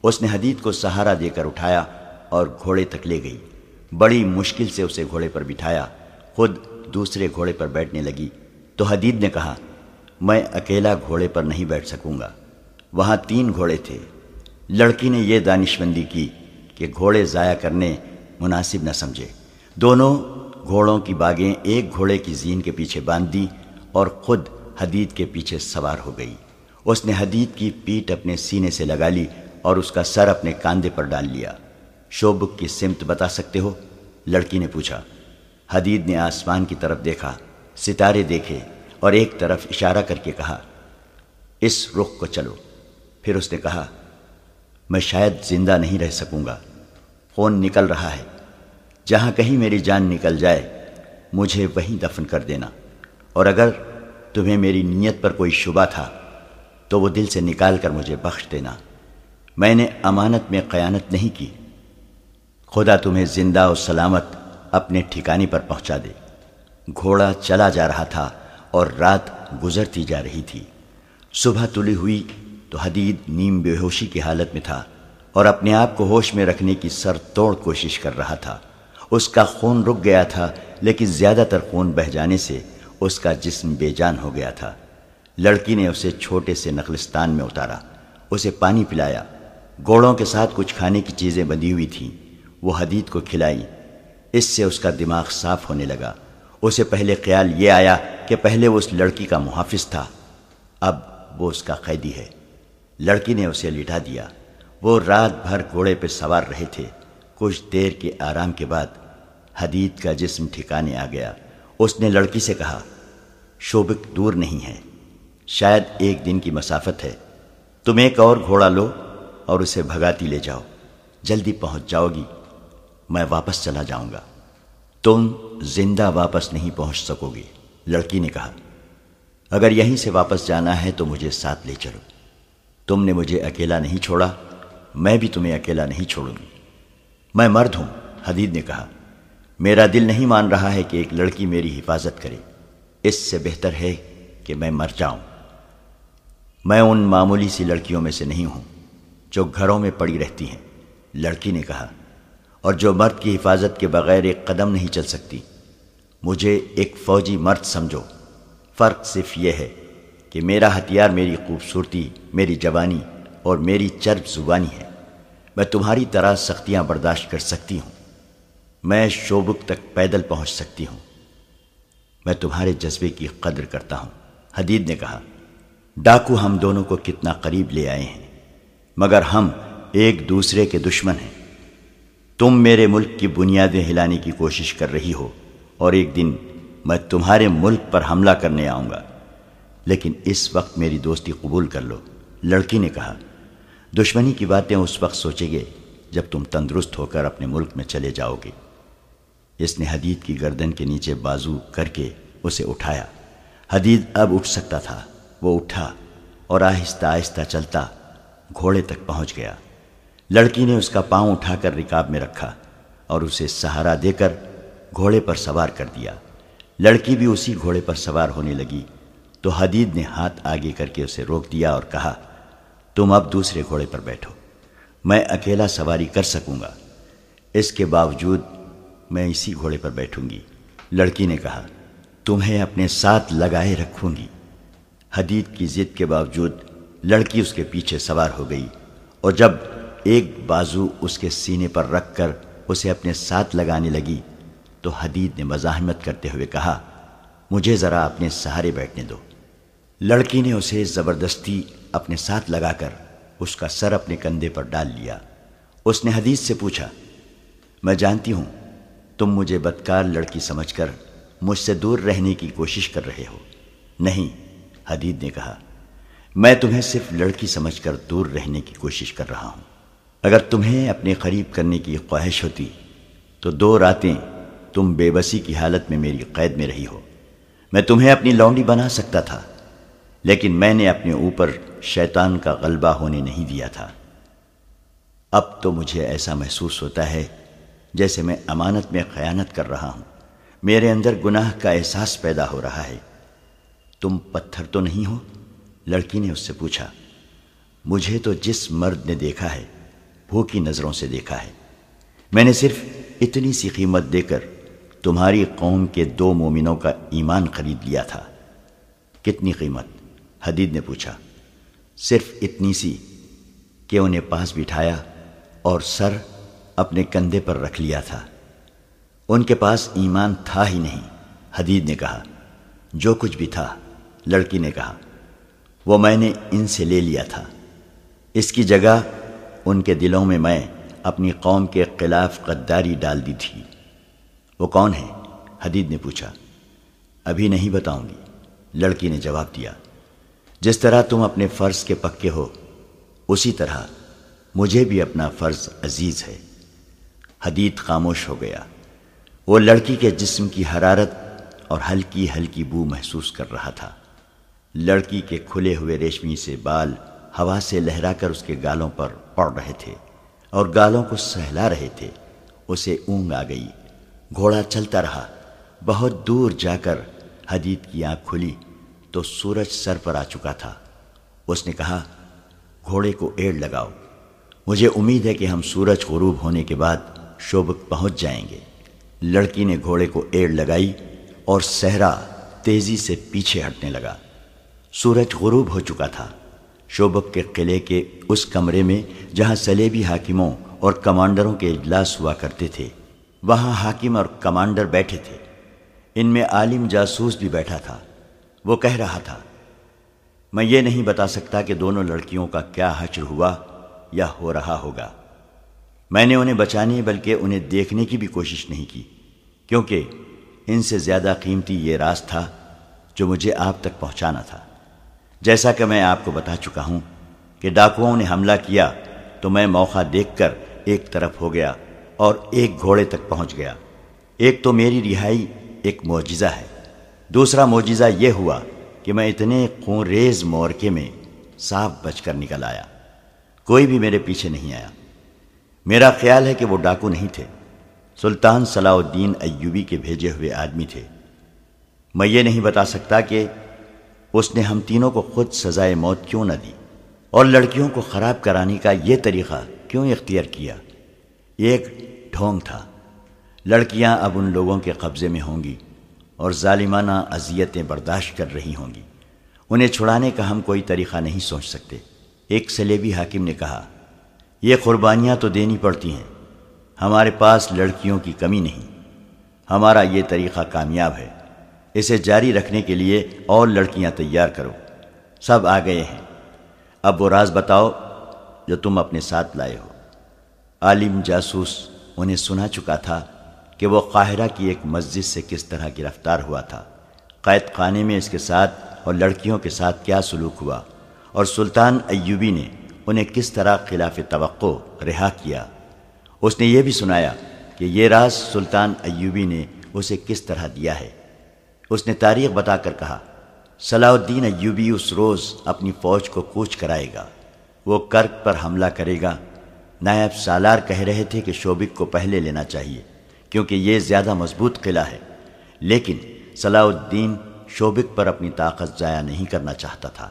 اس نے حدید کو سہارا دے کر اٹھایا اور گھوڑے تک لے گئی۔ بڑی مشکل سے اسے گھوڑے پر بٹھایا، خود دوسرے گھوڑے پر بیٹھنے لگی تو حدید نے کہا میں اکیلا گھوڑے پر نہیں بیٹھ سکوں گا، وہاں 3 گھوڑے تھے۔ لڑکی نے یہ دانشمندی کی کہ گھوڑے ضائع کرنے مناسب نہ سمجھے۔ دونوں گھوڑوں کی باگیں ایک گھوڑے کی زین کے پیچھے باندھ دی اور خود حدید کے پیچھے سوار ہو گئی۔ اس نے حدید کی پیٹھ اپنے سینے سے لگا لی اور اس کا سر اپنے کاندھے پر ڈال لیا۔ شوبک کی سمت بتا سکتے ہو؟ لڑکی نے پوچھا۔ حدید نے آسمان کی طرف دیکھا، ستارے دیکھے اور ایک طرف اشارہ کر کے کہا اس رخ کو چلو۔ پھر اس نے کہا میں شاید زندہ نہیں رہ سکوں گا، خون نکل رہا ہے، جہاں کہیں میری جان نکل جائے مجھے وہیں دفن کر دینا، اور اگر تمہیں میری نیت پر کوئی شبہ تھا تو وہ دل سے نکال کر مجھے بخش دینا، میں نے امانت میں خیانت نہیں کی۔ خدا تمہیں زندہ اور سلامت اپنے ٹھکانے پر پہنچا دے۔ گھوڑا چلا جا رہا تھا اور رات گزرتی جا رہی تھی۔ صبح طلوع ہوئی تو حدید نیم بے ہوشی کی حالت میں تھا اور اپنے آپ کو ہوش میں رکھنے کی سر توڑ کوشش کر رہا تھا۔ اس کا خون رک گیا تھا، لیکن زیادہ تر خون بہہ جانے سے اس کا جسم بے جان ہو گیا تھا۔ لڑکی نے اسے چھوٹے سے نخلستان میں اتارا، اسے پانی پلایا، گھوڑوں کے ساتھ کچھ کھانے کی چیزیں بندھی ہوئی تھیں، وہ حدید کو کھلائی۔ اس سے اس کا دماغ صاف ہونے لگا۔ اسے پہلے خیال یہ آیا کہ پہلے وہ اس لڑکی کا محافظ تھا، اب وہ اس کا قیدی ہے۔ لڑکی نے اسے لٹا دیا۔ وہ رات بھر گھوڑے پہ سوار رہے تھے۔ کچھ دیر کے آرام کے بعد حدید کا جسم ٹھکانے آ گیا۔ اس نے لڑکی سے کہا شوبک دور نہیں ہے، شاید 1 دن کی مسافت ہے، تم ایک اور گھوڑا لو اور اسے بھگاتی لے جاؤ، جلدی پہنچ جاؤ گی، میں واپس چلا جاؤں گا۔ تم زندہ واپس نہیں پہنچ سکو گے، لڑکی نے کہا۔ اگر یہیں سے واپس جانا ہے تو مجھے ساتھ لے چلو، تم نے مجھے اکیلا نہیں چھوڑا، میں بھی تمہیں اکیلا نہیں چھوڑوں گی۔ میں مرد ہوں، حدید نے کہا، میرا دل نہیں مان رہا ہے کہ ایک لڑکی میری حفاظت کرے، اس سے بہتر ہے کہ میں مر جاؤں۔ میں ان معمولی سی لڑکیوں میں سے نہیں ہوں جو گھروں میں پڑی رہتی ہیں، لڑکی نے کہا، اور جو مرد کی حفاظت کے بغیر ایک قدم نہیں چل سکتی۔ مجھے ایک فوجی مرد سمجھو، فرق صرف یہ ہے کہ میرا ہتھیار میری خوبصورتی، میری جوانی اور میری چرب زبانی ہے۔ میں تمہاری طرح سختیاں برداشت کر سکتی ہوں، میں شوبک تک پیدل پہنچ سکتی ہوں، میں تمہارے جذبے کی قدر کرتا ہوں، حدید نے کہا۔ ڈاکو ہم دونوں کو کتنا قریب لے آئے ہیں، مگر ہم ایک دوسرے کے دشمن ہیں۔ تم میرے ملک کی بنیادیں ہلانے کی کوشش کر رہی ہو اور ایک دن میں تمہارے ملک پر حملہ کرنے آؤں گا، لیکن اس وقت میری دوستی قبول کر لو۔ لڑکی نے کہا، دشمنی کی باتیں اس وقت سوچے گے جب تم تندرست ہو کر اپنے ملک میں چلے جاؤ گے۔ اس نے حدید کی گردن کے نیچے بازو کر کے اسے اٹھایا۔ حدید اب اٹھ سکتا تھا۔ وہ اٹھا اور آہستہ آہستہ چلتا گھوڑے تک پہنچ گیا۔ لڑکی نے اس کا پاؤں اٹھا کر رکاب میں رکھا اور اسے سہارا دے کر گھوڑے پر سوار کر دیا۔ لڑکی بھی اسی گھوڑے پر سوار ہونے لگی تو حدید نے ہاتھ آگے کر کے اسے روک دیا اور کہا، تم اب دوسرے گھوڑے پر بیٹھو، میں اکیلا سواری کر سکوں گا، اس کے باوجود میں اسی گھوڑے پر بیٹھوں گی۔ لڑکی نے کہا، تمہیں اپنے ساتھ لگائے رکھوں گی۔ حدید کی ضد کے باوجود لڑکی اس کے پیچھے سوار ہو گئی اور جب ایک بازو اس کے سینے پر رکھ کر اسے اپنے ساتھ لگانے لگی تو حدید نے مزاحمت کرتے ہوئے کہا، مجھے ذرا اپنے سہارے بیٹھنے دو۔ لڑکی نے اسے زبردستی اپنے ساتھ لگا کر اس کا سر اپنے کندھے پر ڈال لیا۔ اس نے حدید سے پوچھا، میں جانتی ہوں تم مجھے بدکار لڑکی سمجھ کر مجھ سے دور رہنے کی کوشش کر رہے ہو۔ نہیں، حدید نے کہا، میں تمہیں صرف لڑکی سمجھ کر دور رہنے کی کوشش کر رہا ہوں۔ اگر تمہیں اپنے قریب کرنے کی خواہش ہوتی تو 2 راتیں تم بے بسی کی حالت میں میری قید میں رہی ہو۔ میں تمہیں اپنی لونڈی بنا سکتا تھا، لیکن میں نے اپنے اوپر شیطان کا غلبہ ہونے نہیں دیا تھا۔ اب تو مجھے ایسا محسوس ہوتا ہے جیسے میں امانت میں خیانت کر رہا ہوں۔ میرے اندر گناہ کا احساس پیدا ہو رہا ہے۔ تم پتھر تو نہیں ہو؟ لڑکی نے اس سے پوچھا۔ مجھے تو جس مرد نے دیکھا ہے بھوکی نظروں سے دیکھا ہے۔ میں نے صرف اتنی سی قیمت دے کر تمہاری قوم کے 2 مومنوں کا ایمان خرید لیا تھا۔ کتنی قیمت؟ حدید نے پوچھا۔ صرف اتنی سی کہ انہیں پاس بٹھایا اور سر اپنے کندھے پر رکھ لیا تھا۔ ان کے پاس ایمان تھا ہی نہیں، حدید نے کہا۔ جو کچھ بھی تھا، لڑکی نے کہا، وہ میں نے ان سے لے لیا تھا۔ اس کی جگہ ان کے دلوں میں اپنی قوم کے خلاف غداری ڈال دی تھی۔ وہ کون ہے؟ حدید نے پوچھا۔ ابھی نہیں بتاؤں گی، لڑکی نے جواب دیا۔ جس طرح تم اپنے فرض کے پکے ہو اسی طرح مجھے بھی اپنا فرض عزیز ہے۔ حدید خاموش ہو گیا۔ وہ لڑکی کے جسم کی حرارت اور ہلکی ہلکی بو محسوس کر رہا تھا۔ لڑکی کے کھلے ہوئے ریشمی سے بال ہوا سے لہرا کر اس کے گالوں پر پڑ رہے تھے اور گالوں کو سہلا رہے تھے۔ اسے اونگ آ گئی۔ گھوڑا چلتا رہا۔ بہت دور جا کر حدید کی آنکھ کھلی تو سورج سر پر آ چکا تھا۔ اس نے کہا، گھوڑے کو ایڑ لگاؤ، مجھے امید ہے کہ ہم سورج غروب ہونے کے بعد شوبک پہنچ جائیں گے۔ لڑکی نے گھوڑے کو ایڑ لگائی اور صحرا تیزی سے پیچھے ہٹنے لگا۔ سورج غروب ہو چکا تھا۔ شوبک کے قلعے کے اس کمرے میں جہاں صلیبی حاکموں اور کمانڈروں کے اجلاس ہوا کرتے تھے، وہاں حاکم اور کمانڈر بیٹھے تھے۔ ان میں عالم جاسوس بھی بیٹھا تھا۔ وہ کہہ رہا تھا، میں یہ نہیں بتا سکتا کہ دونوں لڑکیوں کا کیا حشر ہوا یا ہو رہا ہوگا۔ میں نے انہیں بچانے بلکہ انہیں دیکھنے کی بھی کوشش نہیں کی، کیونکہ ان سے زیادہ قیمتی یہ راز تھا جو مجھے آپ تک پہنچانا تھا۔ جیسا کہ میں آپ کو بتا چکا ہوں کہ ڈاکوؤں نے حملہ کیا تو میں موقع دیکھ کر ایک طرف ہو گیا اور ایک گھوڑے تک پہنچ گیا۔ ایک تو میری رہائی ایک معجزہ ہے، دوسرا معجزہ یہ ہوا کہ میں اتنے خون ریز معرکے میں صاف بچ کر نکل آیا۔ کوئی بھی میرے پیچھے نہیں آیا۔ میرا خیال ہے کہ وہ ڈاکو نہیں تھے، سلطان صلاح الدین ایوبی کے بھیجے ہوئے آدمی تھے۔ میں یہ نہیں بتا سکتا کہ اس نے ہم تینوں کو خود سزائے موت کیوں نہ دی اور لڑکیوں کو خراب کرانے کا یہ طریقہ کیوں اختیار کیا۔ یہ ایک ڈھونگ تھا۔ لڑکیاں اب ان لوگوں کے قبضے میں ہوں گی اور ظالمانہ اذیتیں برداشت کر رہی ہوں گی۔ انہیں چھڑانے کا ہم کوئی طریقہ نہیں سوچ سکتے۔ ایک صلیبی حاکم نے کہا، یہ قربانیاں تو دینی پڑتی ہیں، ہمارے پاس لڑکیوں کی کمی نہیں۔ ہمارا یہ طریقہ کامیاب ہے، اسے جاری رکھنے کے لیے اور لڑکیاں تیار کرو۔ سب آ گئے ہیں، اب وہ راز بتاؤ جو تم اپنے ساتھ لائے ہو۔ عالم جاسوس انہیں سنا چکا تھا کہ وہ قاہرہ کی ایک مسجد سے کس طرح گرفتار ہوا تھا، قید خانے میں اس کے ساتھ اور لڑکیوں کے ساتھ کیا سلوک ہوا، اور سلطان ایوبی نے انہیں کس طرح خلاف توقع رہا کیا۔ اس نے یہ بھی سنایا کہ یہ راز سلطان ایوبی نے اسے کس طرح دیا ہے۔ اس نے تاریخ بتا کر کہا، صلاح الدین ایوبی اس روز اپنی فوج کو کوچ کرائے گا، وہ کرک پر حملہ کرے گا۔ نائب سالار کہہ رہے تھے کہ شوبک کو پہلے لینا چاہیے کیونکہ یہ زیادہ مضبوط قلعہ ہے، لیکن صلاح الدین شوبک پر اپنی طاقت ضائع نہیں کرنا چاہتا تھا۔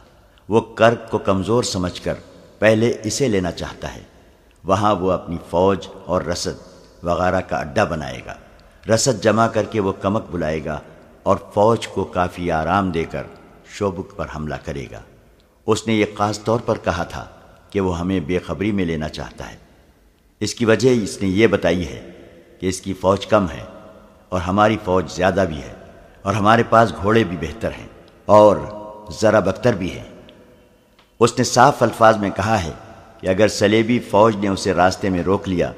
وہ کرک کو کمزور سمجھ کر پہلے اسے لینا چاہتا ہے، وہاں وہ اپنی فوج اور رسد وغیرہ کا اڈا بنائے گا۔ رسد جمع کر کے وہ کمک بلائے گا اور فوج کو کافی آرام دے کر شوبک پر حملہ کرے گا۔ اس نے یہ خاص طور پر کہا تھا کہ وہ ہمیں بے خبری میں لینا چاہتا ہے۔ اس کی وجہ اس نے یہ بتائی ہے کہ اس کی فوج کم ہے اور ہماری فوج زیادہ بھی ہے، اور ہمارے پاس گھوڑے بھی بہتر ہیں اور ذرا بختر بھی ہیں۔ اس نے صاف الفاظ میں کہا ہے کہ اگر صلیبی فوج نے اسے راستے میں روک لیا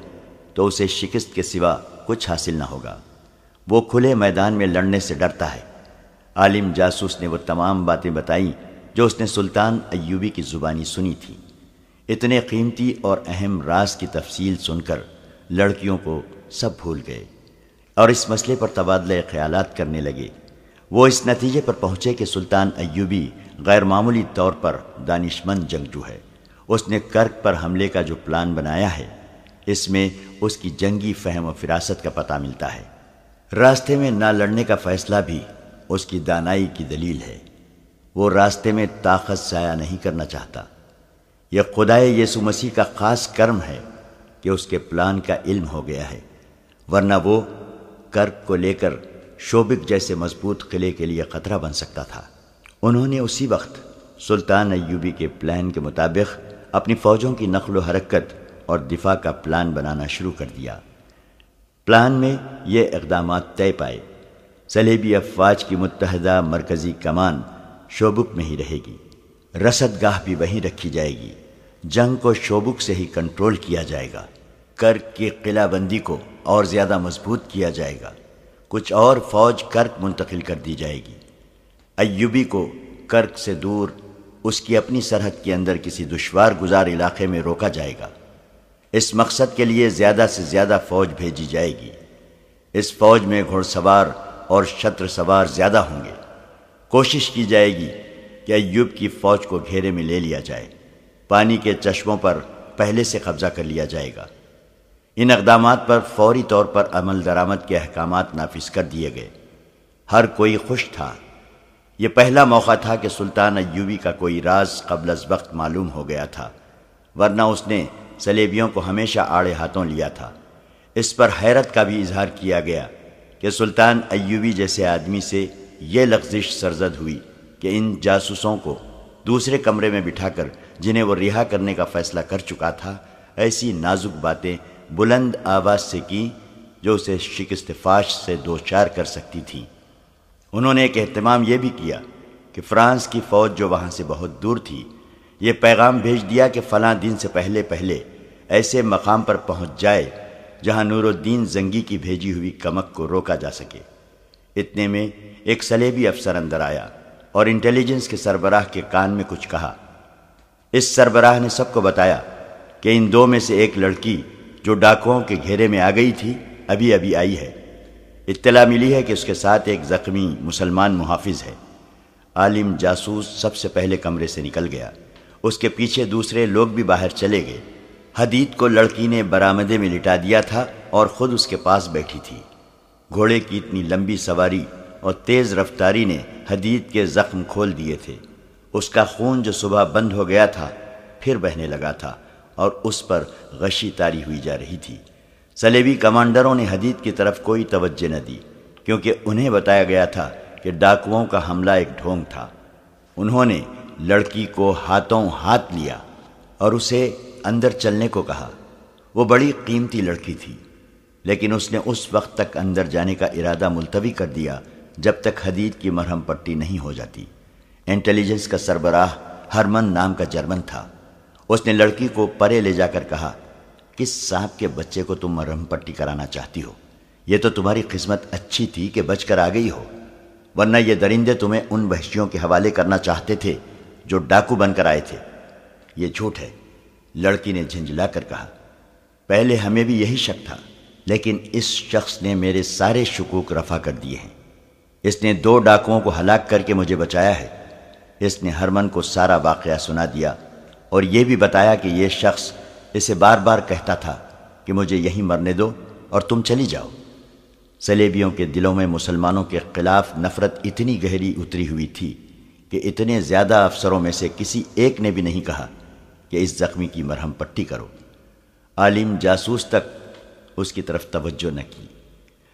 تو اسے شکست کے سوا کچھ حاصل نہ ہوگا۔ وہ کھلے میدان میں لڑنے سے ڈرتا ہے۔ عالم جاسوس نے وہ تمام باتیں بتائیں جو اس نے سلطان ایوبی کی زبانی سنی تھی۔ اتنے قیمتی اور اہم راز کی تفصیل سن کر لڑکیوں کو سب بھول گئے اور اس مسئلے پر تبادلہ خیالات کرنے لگے۔ وہ اس نتیجے پر پہنچے کہ سلطان ایوبی غیر معمولی طور پر دانشمند جنگجو ہے۔ اس نے کرک پر حملے کا جو پلان بنایا ہے، اس میں اس کی جنگی فہم و فراست کا پتہ ملتا ہے۔ راستے میں نہ لڑنے کا فیصلہ بھی اس کی دانائی کی دلیل ہے۔ وہ راستے میں طاقت ضائع نہیں کرنا چاہتا۔ یہ خدائے یسوع مسیح کا خاص کرم ہے کہ اس کے پلان کا علم ہو گیا ہے، ورنہ وہ کرک کو لے کر شوبک جیسے مضبوط قلعے کے لیے خطرہ بن سکتا تھا۔ انہوں نے اسی وقت سلطان ایوبی کے پلان کے مطابق اپنی فوجوں کی نقل و حرکت اور دفاع کا پلان بنانا شروع کر دیا۔ پلان میں یہ اقدامات طے پائے: صلیبی افواج کی متحدہ مرکزی کمان شوبک میں ہی رہے گی، رسد گاہ بھی وہیں رکھی جائے گی، جنگ کو شوبک سے ہی کنٹرول کیا جائے گا، کرک کی قلعہ بندی کو اور زیادہ مضبوط کیا جائے گا، کچھ اور فوج کرک منتقل کر دی جائے گی، ایوبی کو کرک سے دور اس کی اپنی سرحد کے اندر کسی دشوار گزار علاقے میں روکا جائے گا۔ اس مقصد کے لیے زیادہ سے زیادہ فوج بھیجی جائے گی۔ اس فوج میں گھوڑ سوار اور شتر سوار زیادہ ہوں گے۔ کوشش کی جائے گی کہ ایوب کی فوج کو گھیرے میں لے لیا جائے۔ پانی کے چشموں پر پہلے سے قبضہ کر لیا جائے گا۔ ان اقدامات پر فوری طور پر عمل درآمد کے احکامات نافذ کر دیے گئے۔ ہر کوئی خوش تھا۔ یہ پہلا موقع تھا کہ سلطان ایوبی کا کوئی راز قبل از وقت معلوم ہو گیا تھا، ورنہ اس نے صلیبیوں کو ہمیشہ آڑے ہاتھوں لیا تھا۔ اس پر حیرت کا بھی اظہار کیا گیا کہ سلطان ایوبی جیسے آدمی سے یہ لغزش سرزد ہوئی کہ ان جاسوسوں کو دوسرے کمرے میں بٹھا کر جنہیں وہ رہا کرنے کا فیصلہ کر چکا تھا، ایسی نازک باتیں بلند آواز سے کی جو اسے شکست فاش سے دوچار کر سکتی تھیں۔ انہوں نے ایک اہتمام یہ بھی کیا کہ فرانس کی فوج جو وہاں سے بہت دور تھی، یہ پیغام بھیج دیا کہ فلاں دن سے پہلے ایسے مقام پر پہنچ جائے جہاں نور الدین زنگی کی بھیجی ہوئی کمک کو روکا جا سکے۔ اتنے میں ایک صلیبی افسر اندر آیا اور انٹیلیجنس کے سربراہ کے کان میں کچھ کہا۔ اس سربراہ نے سب کو بتایا کہ ان دو میں سے ایک لڑکی جو ڈاکوؤں کے گھیرے میں آ گئی تھی ابھی ابھی آئی ہے۔ اطلاع ملی ہے کہ اس کے ساتھ ایک زخمی مسلمان محافظ ہے۔ عالم جاسوس سب سے پہلے کمرے سے نکل گیا۔ اس کے پیچھے دوسرے لوگ بھی باہر چلے گئے۔ حدید کو لڑکی نے برآمدے میں لٹا دیا تھا اور خود اس کے پاس بیٹھی تھی۔ گھوڑے کی اتنی لمبی سواری اور تیز رفتاری نے حدید کے زخم کھول دیے تھے۔ اس کا خون جو صبح بند ہو گیا تھا پھر بہنے لگا تھا اور اس پر غشی طاری ہوئی جا رہی تھی۔ صلیبی کمانڈروں نے حدید کی طرف کوئی توجہ نہ دی کیونکہ انہیں بتایا گیا تھا کہ ڈاکوؤں کا حملہ ایک ڈھونگ تھا۔ انہوں نے لڑکی کو ہاتھوں ہاتھ لیا اور اسے اندر چلنے کو کہا۔ وہ بڑی قیمتی لڑکی تھی، لیکن اس نے اس وقت تک اندر جانے کا ارادہ ملتوی کر دیا جب تک حدید کی مرہم پٹی نہیں ہو جاتی۔ انٹیلیجنس کا سربراہ ہرمن نام کا جرمن تھا۔ اس نے لڑکی کو پرے لے جا کر کہا، کس سانپ کے بچے کو تم مرہم پٹی کرانا چاہتی ہو؟ یہ تو تمہاری قسمت اچھی تھی کہ بچ کر آ گئی ہو، ورنہ یہ درندے تمہیں ان وحشیوں کے حوالے کرنا چاہتے تھے جو ڈاکو بن کر آئے تھے۔ یہ جھوٹ ہے، لڑکی نے جھنجھلا کر کہا۔ پہلے ہمیں بھی یہی شک تھا، لیکن اس شخص نے میرے سارے شکوک رفع کر دیے ہیں۔ اس نے 2 ڈاکوؤں کو ہلاک کر کے مجھے بچایا ہے۔ اس نے ہرمن کو سارا واقعہ سنا دیا اور یہ بھی بتایا کہ یہ شخص اسے بار بار کہتا تھا کہ مجھے یہیں مرنے دو اور تم چلی جاؤ۔ صلیبیوں کے دلوں میں مسلمانوں کے خلاف نفرت اتنی گہری اتری ہوئی تھی کہ اتنے زیادہ افسروں میں سے کسی ایک نے بھی نہیں کہا کہ اس زخمی کی مرہم پٹی کرو۔ عالم جاسوس تک اس کی طرف توجہ نہ کی۔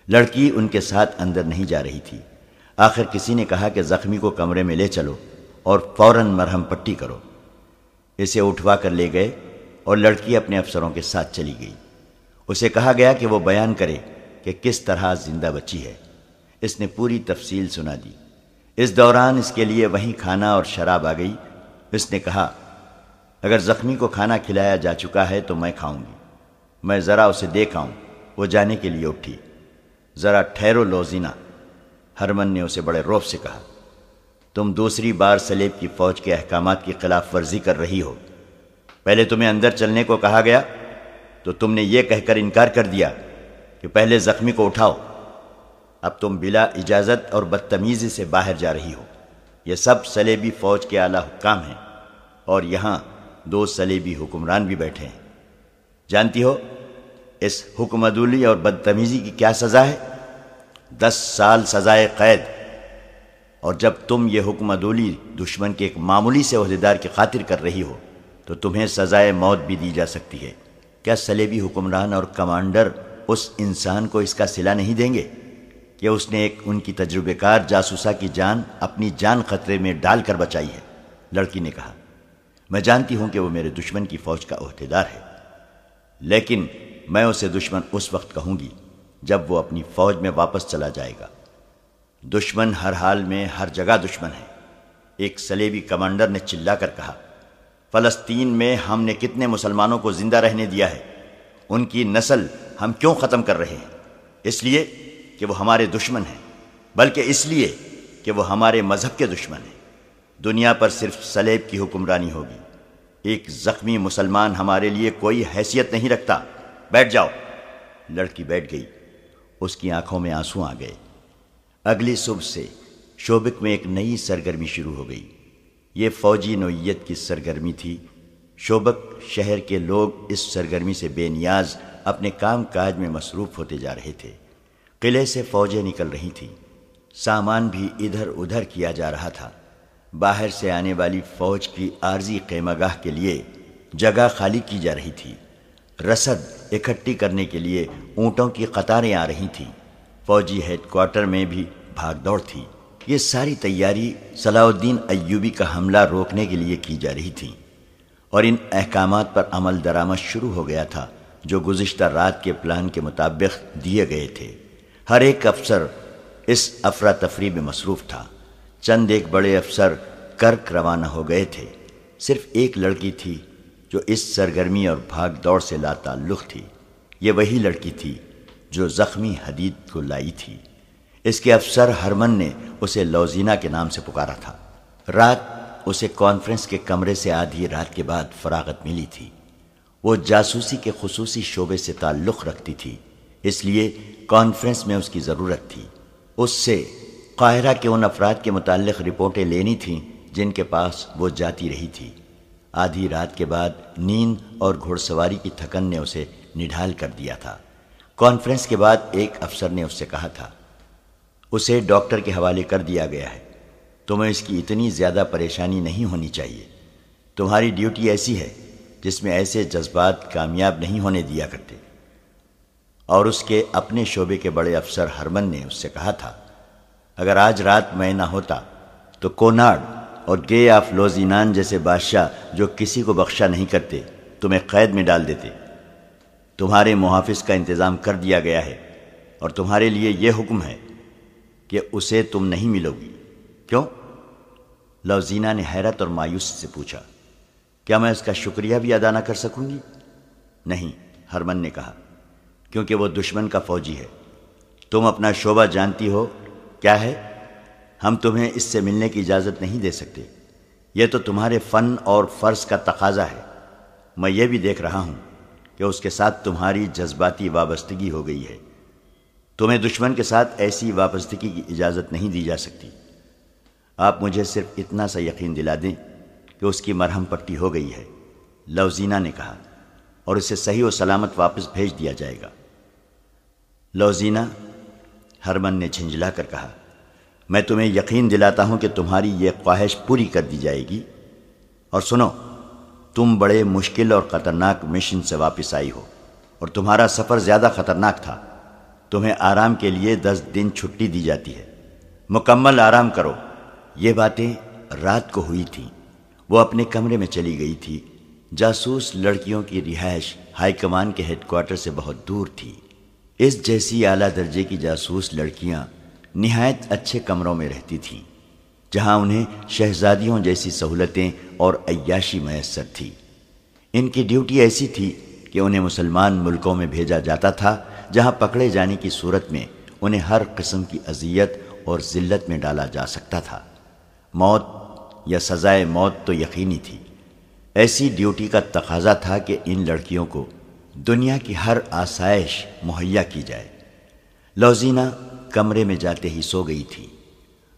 لڑکی ان کے ساتھ اندر نہیں جا رہی تھی۔ آخر کسی نے کہا کہ زخمی کو کمرے میں لے چلو اور فوراً مرہم پٹی کرو۔ اسے اٹھوا کر لے گئے اور لڑکی اپنے افسروں کے ساتھ چلی گئی۔ اسے کہا گیا کہ وہ بیان کرے کہ کس طرح زندہ بچی ہے۔ اس نے پوری تفصیل سنا دی۔ اس دوران اس کے لیے وہیں کھانا اور شراب آ گئی۔ اس نے کہا، اگر زخمی کو کھانا کھلایا جا چکا ہے تو میں کھاؤں گی، میں ذرا اسے دیکھ آؤں۔ وہ جانے کے لیے اٹھی۔ ذرا ٹھہرو لوزینہ، ہرمن نے اسے بڑے رعب سے کہا، تم دوسری بار سلیب کی فوج کے احکامات کی خلاف ورزی کر رہی ہو۔ پہلے تمہیں اندر چلنے کو کہا گیا تو تم نے یہ کہہ کر انکار کر دیا کہ پہلے زخمی کو اٹھاؤ۔ اب تم بلا اجازت اور بدتمیزی سے باہر جا رہی ہو۔ یہ سب صلیبی فوج کے اعلیٰ حکام ہیں اور یہاں 2 صلیبی حکمران بھی بیٹھے ہیں۔ جانتی ہو اس حکم عدولی اور بدتمیزی کی کیا سزا ہے؟ 10 سال سزائے قید۔ اور جب تم یہ حکم عدولی دشمن کے ایک معمولی سے عہدیدار کی خاطر کر رہی ہو تو تمہیں سزائے موت بھی دی جا سکتی ہے۔ کیا صلیبی حکمران اور کمانڈر اس انسان کو اس کا صلہ نہیں دیں گے کہ اس نے ایک ان کی تجربے کار جاسوسہ کی جان اپنی جان خطرے میں ڈال کر بچائی ہے؟ لڑکی نے کہا، میں جانتی ہوں کہ وہ میرے دشمن کی فوج کا عہدیدار ہے، لیکن میں اسے دشمن اس وقت کہوں گی جب وہ اپنی فوج میں واپس چلا جائے گا۔ دشمن ہر حال میں ہر جگہ دشمن ہے۔ ایک صلیبی کمانڈر نے چلا کر کہا، فلسطین میں ہم نے کتنے مسلمانوں کو زندہ رہنے دیا ہے، ان کی نسل ہم کیوں ختم کر رہے ہیں؟ اس لیے کہ وہ ہمارے دشمن ہیں، بلکہ اس لیے کہ وہ ہمارے مذہب کے دشمن ہیں۔ دنیا پر صرف صلیب کی حکمرانی ہوگی۔ ایک زخمی مسلمان ہمارے لیے کوئی حیثیت نہیں رکھتا۔ بیٹھ جاؤ۔ لڑکی بیٹھ گئی۔ اس کی آنکھوں میں آنسو آ گئے۔ اگلی صبح سے شوبک میں ایک نئی سرگرمی شروع ہو گئی۔ یہ فوجی نوعیت کی سرگرمی تھی۔ شوبک شہر کے لوگ اس سرگرمی سے بے نیاز اپنے کام کاج میں مصروف ہوتے جا رہے تھے۔ قلعے سے فوجیں نکل رہی تھیں، سامان بھی ادھر ادھر کیا جا رہا تھا۔ باہر سے آنے والی فوج کی عارضی خیمہ گاہ کے لیے جگہ خالی کی جا رہی تھی۔ رسد اکٹھی کرنے کے لیے اونٹوں کی قطاریں آ رہی تھیں۔ فوجی ہیڈ کوارٹر میں بھی بھاگ دوڑ تھی۔ یہ ساری تیاری صلاح الدین ایوبی کا حملہ روکنے کے لیے کی جا رہی تھی، اور ان احکامات پر عمل درآمد شروع ہو گیا تھا جو گزشتہ رات کے پلان کے مطابق دیے گئے تھے۔ ہر ایک افسر اس افراتفری میں مصروف تھا۔ چند ایک بڑے افسر کرک روانہ ہو گئے تھے۔ صرف ایک لڑکی تھی جو اس سرگرمی اور بھاگ دوڑ سے لا تعلق تھی۔ یہ وہی لڑکی تھی جو زخمی حدید کو لائی تھی۔ اس کے افسر ہرمن نے اسے لوزینہ کے نام سے پکارا تھا۔ رات اسے کانفرنس کے کمرے سے آدھی رات کے بعد فراغت ملی تھی۔ وہ جاسوسی کے خصوصی شعبے سے تعلق رکھتی تھی، اس لیے کانفرنس میں اس کی ضرورت تھی۔ اس سے قاہرہ کے ان افراد کے متعلق رپورٹیں لینی تھیں جن کے پاس وہ جاتی رہی تھی۔ آدھی رات کے بعد نیند اور گھڑ سواری کی تھکن نے اسے نڈھال کر دیا تھا۔ کانفرنس کے بعد ایک افسر نے اس سے کہا تھا، اسے ڈاکٹر کے حوالے کر دیا گیا ہے، تمہیں اس کی اتنی زیادہ پریشانی نہیں ہونی چاہیے۔ تمہاری ڈیوٹی ایسی ہے جس میں ایسے جذبات کامیاب نہیں ہونے دیا کرتے۔ اور اس کے اپنے شعبے کے بڑے افسر ہرمن نے اس سے کہا تھا، اگر آج رات میں نہ ہوتا تو کوناڈ اور گے آف لوزینان جیسے بادشاہ جو کسی کو بخشا نہیں کرتے تمہیں قید میں ڈال دیتے۔ تمہارے محافظ کا انتظام کر دیا گیا ہے اور تمہارے لیے یہ حکم ہے کہ اسے تم نہیں ملو گی۔ کیوں؟ لوزینہ نے حیرت اور مایوسی سے پوچھا، کیا میں اس کا شکریہ بھی ادا نہ کر سکوں گی؟ نہیں، ہرمن نے کہا، کیونکہ وہ دشمن کا فوجی ہے تم اپنا شعبہ جانتی ہو کیا ہے؟ ہم تمہیں اس سے ملنے کی اجازت نہیں دے سکتے، یہ تو تمہارے فن اور فرض کا تقاضا ہے۔ میں یہ بھی دیکھ رہا ہوں کہ اس کے ساتھ تمہاری جذباتی وابستگی ہو گئی ہے۔ تمہیں دشمن کے ساتھ ایسی وابستگی کی اجازت نہیں دی جا سکتی۔ آپ مجھے صرف اتنا سا یقین دلا دیں کہ اس کی مرہم پٹی ہو گئی ہے، لوزینہ نے کہا، اور اسے صحیح و سلامت واپس بھیج دیا جائے گا۔ لوزینہ، ہرمن نے جھنجلا کر کہا، میں تمہیں یقین دلاتا ہوں کہ تمہاری یہ خواہش پوری کر دی جائے گی۔ اور سنو، تم بڑے مشکل اور خطرناک مشن سے واپس آئی ہو، اور تمہارا سفر زیادہ خطرناک تھا۔ تمہیں آرام کے لیے 10 دن چھٹی دی جاتی ہے، مکمل آرام کرو۔ یہ باتیں رات کو ہوئی تھیں۔ وہ اپنے کمرے میں چلی گئی تھی۔ جاسوس لڑکیوں کی رہائش ہائی کمان کے ہیڈ کوارٹر سے بہت دور تھی۔ اس جیسی اعلیٰ درجے کی جاسوس لڑکیاں نہایت اچھے کمروں میں رہتی تھیں، جہاں انہیں شہزادیوں جیسی سہولتیں اور عیاشی میسر تھی۔ ان کی ڈیوٹی ایسی تھی کہ انہیں مسلمان ملکوں میں بھیجا جاتا تھا، جہاں پکڑے جانے کی صورت میں انہیں ہر قسم کی اذیت اور ذلت میں ڈالا جا سکتا تھا۔ موت یا سزائے موت تو یقینی تھی۔ ایسی ڈیوٹی کا تقاضا تھا کہ ان لڑکیوں کو دنیا کی ہر آسائش مہیا کی جائے۔ لوزینہ کمرے میں جاتے ہی سو گئی تھی۔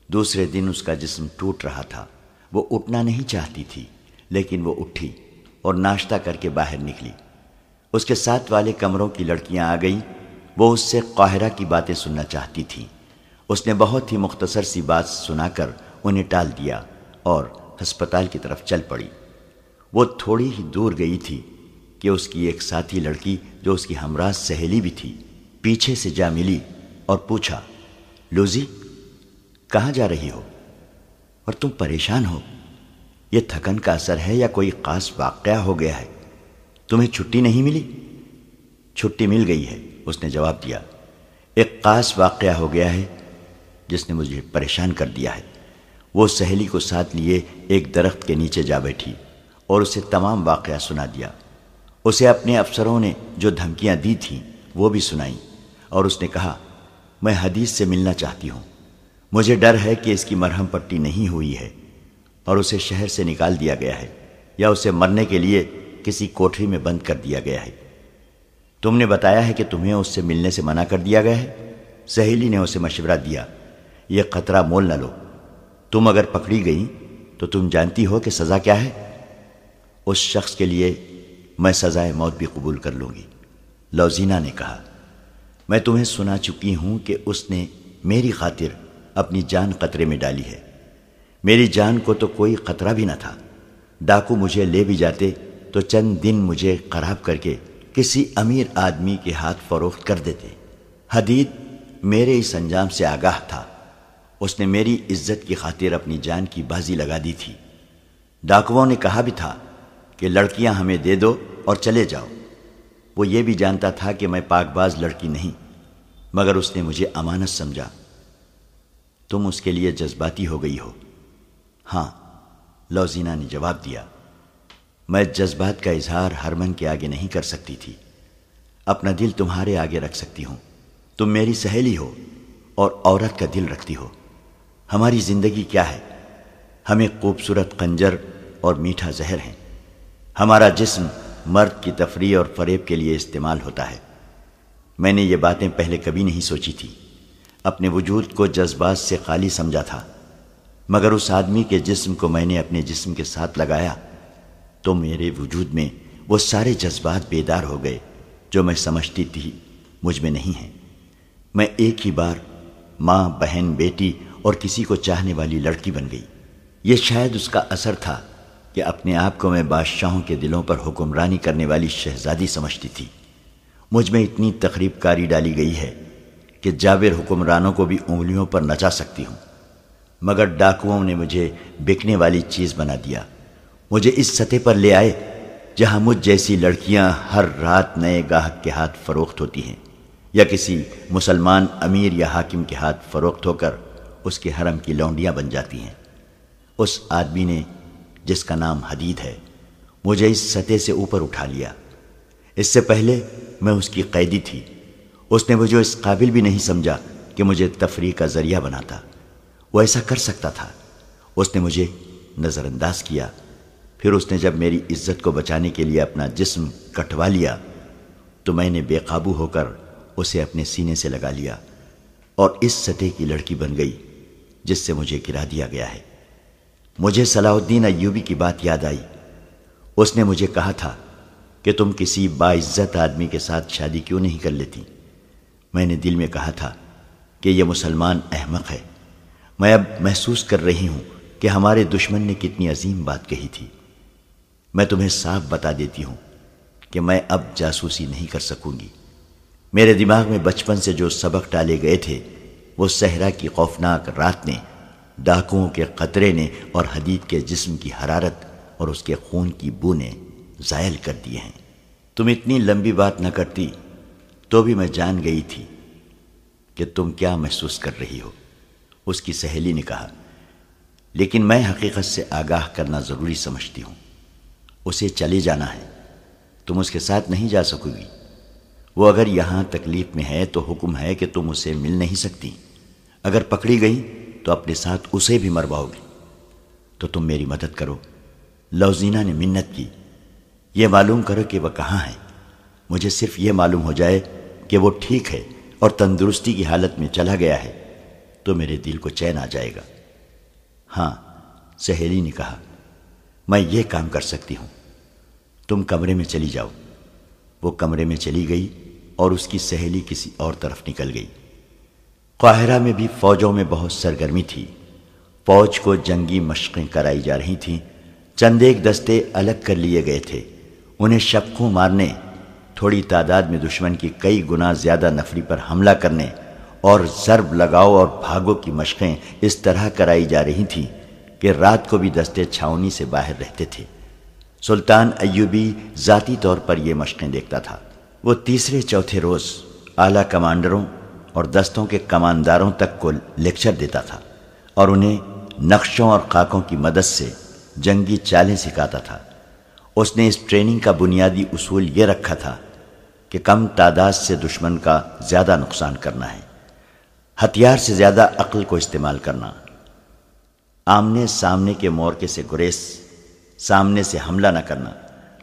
دوسرے دن اس کا جسم ٹوٹ رہا تھا۔ وہ اٹھنا نہیں چاہتی تھی، لیکن وہ اٹھی اور ناشتہ کر کے باہر نکلی۔ اس کے ساتھ والے کمروں کی لڑکیاں آ گئیں۔ وہ اس سے قاہرہ کی باتیں سننا چاہتی تھیں۔ اس نے بہت ہی مختصر سی بات سنا کر انہیں ٹال دیا اور ہسپتال کی طرف چل پڑی۔ وہ تھوڑی ہی دور گئی تھی کہ اس کی ایک ساتھی لڑکی جو اس کی ہمراہ سہیلی بھی تھی، پیچھے سے جا ملی اور پوچھا، لوزی، کہاں جا رہی ہو اور تم پریشان ہو؟ یہ تھکن کا اثر ہے یا کوئی خاص واقعہ ہو گیا ہے؟ تمہیں چھٹی نہیں ملی؟ چھٹی مل گئی ہے، اس نے جواب دیا۔ ایک خاص واقعہ ہو گیا ہے جس نے مجھے پریشان کر دیا ہے۔ وہ سہیلی کو ساتھ لیے ایک درخت کے نیچے جا بیٹھی اور اسے تمام واقعہ سنا دیا۔ اسے اپنے افسروں نے جو دھمکیاں دی تھیں وہ بھی سنائیں، اور اس نے کہا، میں حدیث سے ملنا چاہتی ہوں۔ مجھے ڈر ہے کہ اس کی مرہم پٹی نہیں ہوئی ہے اور اسے شہر سے نکال دیا گیا ہے، یا اسے مرنے کے لیے کسی کوٹری میں بند کر دیا گیا ہے۔ تم نے بتایا ہے کہ تمہیں اس سے ملنے سے منع کر دیا گیا ہے۔ سہیلی نے اسے مشورہ دیا، یہ خطرہ مول نہ لو۔ تم اگر پکڑی گئی تو تم جانتی ہو کہ سزا کیا ہے۔ اس شخص کے لیے میں سزائے موت بھی قبول کر لوں گی، لوزینہ نے کہا۔ میں تمہیں سنا چکی ہوں کہ اس نے میری خاطر اپنی جان خطرے میں ڈالی ہے۔ میری جان کو تو کوئی خطرہ بھی نہ تھا۔ ڈاکو مجھے لے بھی جاتے تو چند دن مجھے خراب کر کے کسی امیر آدمی کے ہاتھ فروخت کر دیتے۔ حدید میرے اس انجام سے آگاہ تھا۔ اس نے میری عزت کی خاطر اپنی جان کی بازی لگا دی تھی۔ ڈاکوؤں نے کہا بھی تھا کہ لڑکیاں ہمیں دے دو اور چلے جاؤ۔ وہ یہ بھی جانتا تھا کہ میں پاک باز لڑکی نہیں، مگر اس نے مجھے امانت سمجھا۔ تم اس کے لیے جذباتی ہو گئی ہو۔ ہاں، لوزینہ نے جواب دیا۔ میں جذبات کا اظہار ہرمن کے آگے نہیں کر سکتی تھی، اپنا دل تمہارے آگے رکھ سکتی ہوں۔ تم میری سہیلی ہو اور عورت کا دل رکھتی ہو۔ ہماری زندگی کیا ہے؟ ہمیں خوبصورت خنجر اور میٹھا زہر ہیں۔ ہمارا جسم مرد کی تفریح اور فریب کے لیے استعمال ہوتا ہے۔ میں نے یہ باتیں پہلے کبھی نہیں سوچی تھی۔ اپنے وجود کو جذبات سے خالی سمجھا تھا، مگر اس آدمی کے جسم کو میں نے اپنے جسم کے ساتھ لگایا تو میرے وجود میں وہ سارے جذبات بیدار ہو گئے جو میں سمجھتی تھی مجھ میں نہیں ہیں۔ میں ایک ہی بار ماں، بہن، بیٹی اور کسی کو چاہنے والی لڑکی بن گئی۔ یہ شاید اس کا اثر تھا کہ اپنے آپ کو میں بادشاہوں کے دلوں پر حکمرانی کرنے والی شہزادی سمجھتی تھی۔ مجھ میں اتنی تخریب کاری ڈالی گئی ہے کہ جابر حکمرانوں کو بھی انگلیوں پر نچا سکتی ہوں، مگر ڈاکوؤں نے مجھے بکنے والی چیز بنا دیا۔ مجھے اس سطح پر لے آئے جہاں مجھ جیسی لڑکیاں ہر رات نئے گاہک کے ہاتھ فروخت ہوتی ہیں، یا کسی مسلمان امیر یا حاکم کے ہاتھ فروخت ہو کر اس کے حرم کی لونڈیاں بن جاتی ہیں۔ اس آدمی نے، جس کا نام حدید ہے، مجھے اس سطح سے اوپر اٹھا لیا۔ اس سے پہلے میں اس کی قیدی تھی۔ اس نے مجھے اس قابل بھی نہیں سمجھا کہ مجھے تفریح کا ذریعہ بناتا۔ وہ ایسا کر سکتا تھا۔ اس نے مجھے نظر انداز کیا، پھر اس نے جب میری عزت کو بچانے کے لیے اپنا جسم کٹوا لیا تو میں نے بے قابو ہو کر اسے اپنے سینے سے لگا لیا اور اس سطح کی لڑکی بن گئی جس سے مجھے گرا دیا گیا ہے۔ مجھے صلاح الدین ایوبی کی بات یاد آئی۔ اس نے مجھے کہا تھا کہ تم کسی باعزت آدمی کے ساتھ شادی کیوں نہیں کر لیتی؟ میں نے دل میں کہا تھا کہ یہ مسلمان احمق ہے۔ میں اب محسوس کر رہی ہوں کہ ہمارے دشمن نے کتنی عظیم بات کہی تھی۔ میں تمہیں صاف بتا دیتی ہوں کہ میں اب جاسوسی نہیں کر سکوں گی۔ میرے دماغ میں بچپن سے جو سبق ڈالے گئے تھے وہ صحرا کی خوفناک رات نے، ڈاکوؤں کے قطرے نے اور حدید کے جسم کی حرارت اور اس کے خون کی بو نے زائل کر دیے ہیں۔ تم اتنی لمبی بات نہ کرتی تو بھی میں جان گئی تھی کہ تم کیا محسوس کر رہی ہو، اس کی سہیلی نے کہا، لیکن میں حقیقت سے آگاہ کرنا ضروری سمجھتی ہوں۔ اسے چلے جانا ہے، تم اس کے ساتھ نہیں جا سکو گی۔ وہ اگر یہاں تکلیف میں ہے تو حکم ہے کہ تم اسے مل نہیں سکتی۔ اگر پکڑی گئی تو اپنے ساتھ اسے بھی مرواؤ گی۔ تو تم میری مدد کرو۔ لوزینہ نے منت کی، یہ معلوم کرو کہ وہ کہاں ہے۔ مجھے صرف یہ معلوم ہو جائے کہ وہ ٹھیک ہے اور تندرستی کی حالت میں چلا گیا ہے تو میرے دل کو چین آ جائے گا۔ ہاں، سہیلی نے کہا، میں یہ کام کر سکتی ہوں۔ تم کمرے میں چلی جاؤ۔ وہ کمرے میں چلی گئی اور اس کی سہیلی کسی اور طرف نکل گئی۔ قاہرہ میں بھی فوجوں میں بہت سرگرمی تھی۔ فوج کو جنگی مشقیں کرائی جا رہی تھیں۔ چند ایک دستے الگ کر لیے گئے تھے۔ انہیں شبخوں مارنے، تھوڑی تعداد میں دشمن کی کئی گنا زیادہ نفری پر حملہ کرنے اور ضرب لگاؤ اور بھاگو کی مشقیں اس طرح کرائی جا رہی تھیں کہ رات کو بھی دستے چھاؤنی سے باہر رہتے تھے۔ سلطان ایوبی ذاتی طور پر یہ مشقیں دیکھتا تھا۔ وہ تیسرے چوتھے روز اعلیٰ کمانڈروں اور دستوں کے کمانداروں تک کو لیکچر دیتا تھا اور انہیں نقشوں اور خاکوں کی مدد سے جنگی چالیں سکھاتا تھا۔ اس نے اس ٹریننگ کا بنیادی اصول یہ رکھا تھا کہ کم تعداد سے دشمن کا زیادہ نقصان کرنا ہے، ہتھیار سے زیادہ عقل کو استعمال کرنا، آمنے سامنے کے مورکے سے گریز، سامنے سے حملہ نہ کرنا،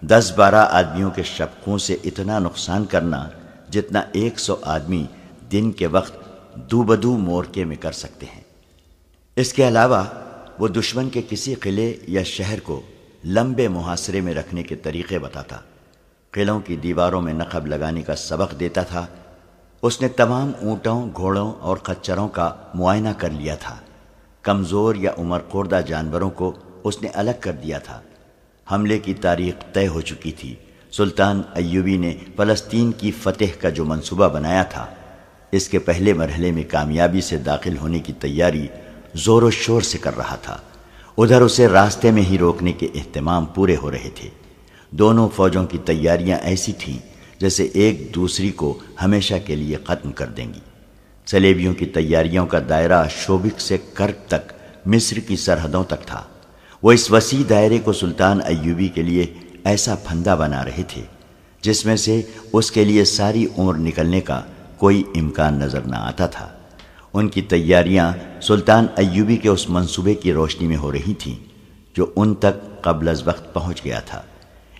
10-12 آدمیوں کے شبخوں سے اتنا نقصان کرنا جتنا 100 آدمی دن کے وقت دو بدو مورکے میں کر سکتے ہیں۔ اس کے علاوہ وہ دشمن کے کسی قلعے یا شہر کو لمبے محاصرے میں رکھنے کے طریقے بتاتا، قلعوں کی دیواروں میں نقب لگانے کا سبق دیتا تھا۔ اس نے تمام اونٹوں، گھوڑوں اور خچروں کا معائنہ کر لیا تھا۔ کمزور یا عمر خوردہ جانوروں کو اس نے الگ کر دیا تھا۔ حملے کی تاریخ طے ہو چکی تھی۔ سلطان ایوبی نے فلسطین کی فتح کا جو منصوبہ بنایا تھا، اس کے پہلے مرحلے میں کامیابی سے داخل ہونے کی تیاری زور و شور سے کر رہا تھا۔ ادھر اسے راستے میں ہی روکنے کے اہتمام پورے ہو رہے تھے۔ دونوں فوجوں کی تیاریاں ایسی تھیں جیسے ایک دوسری کو ہمیشہ کے لیے ختم کر دیں گی۔ صلیبیوں کی تیاریوں کا دائرہ شوبک سے کرک تک مصر کی سرحدوں تک تھا۔ وہ اس وسیع دائرے کو سلطان ایوبی کے لیے ایسا پھندا بنا رہے تھے جس میں سے اس کے لیے ساری عمر نکلنے کا کوئی امکان نظر نہ آتا تھا۔ ان کی تیاریاں سلطان ایوبی کے اس منصوبے کی روشنی میں ہو رہی تھیں جو ان تک قبل از وقت پہنچ گیا تھا۔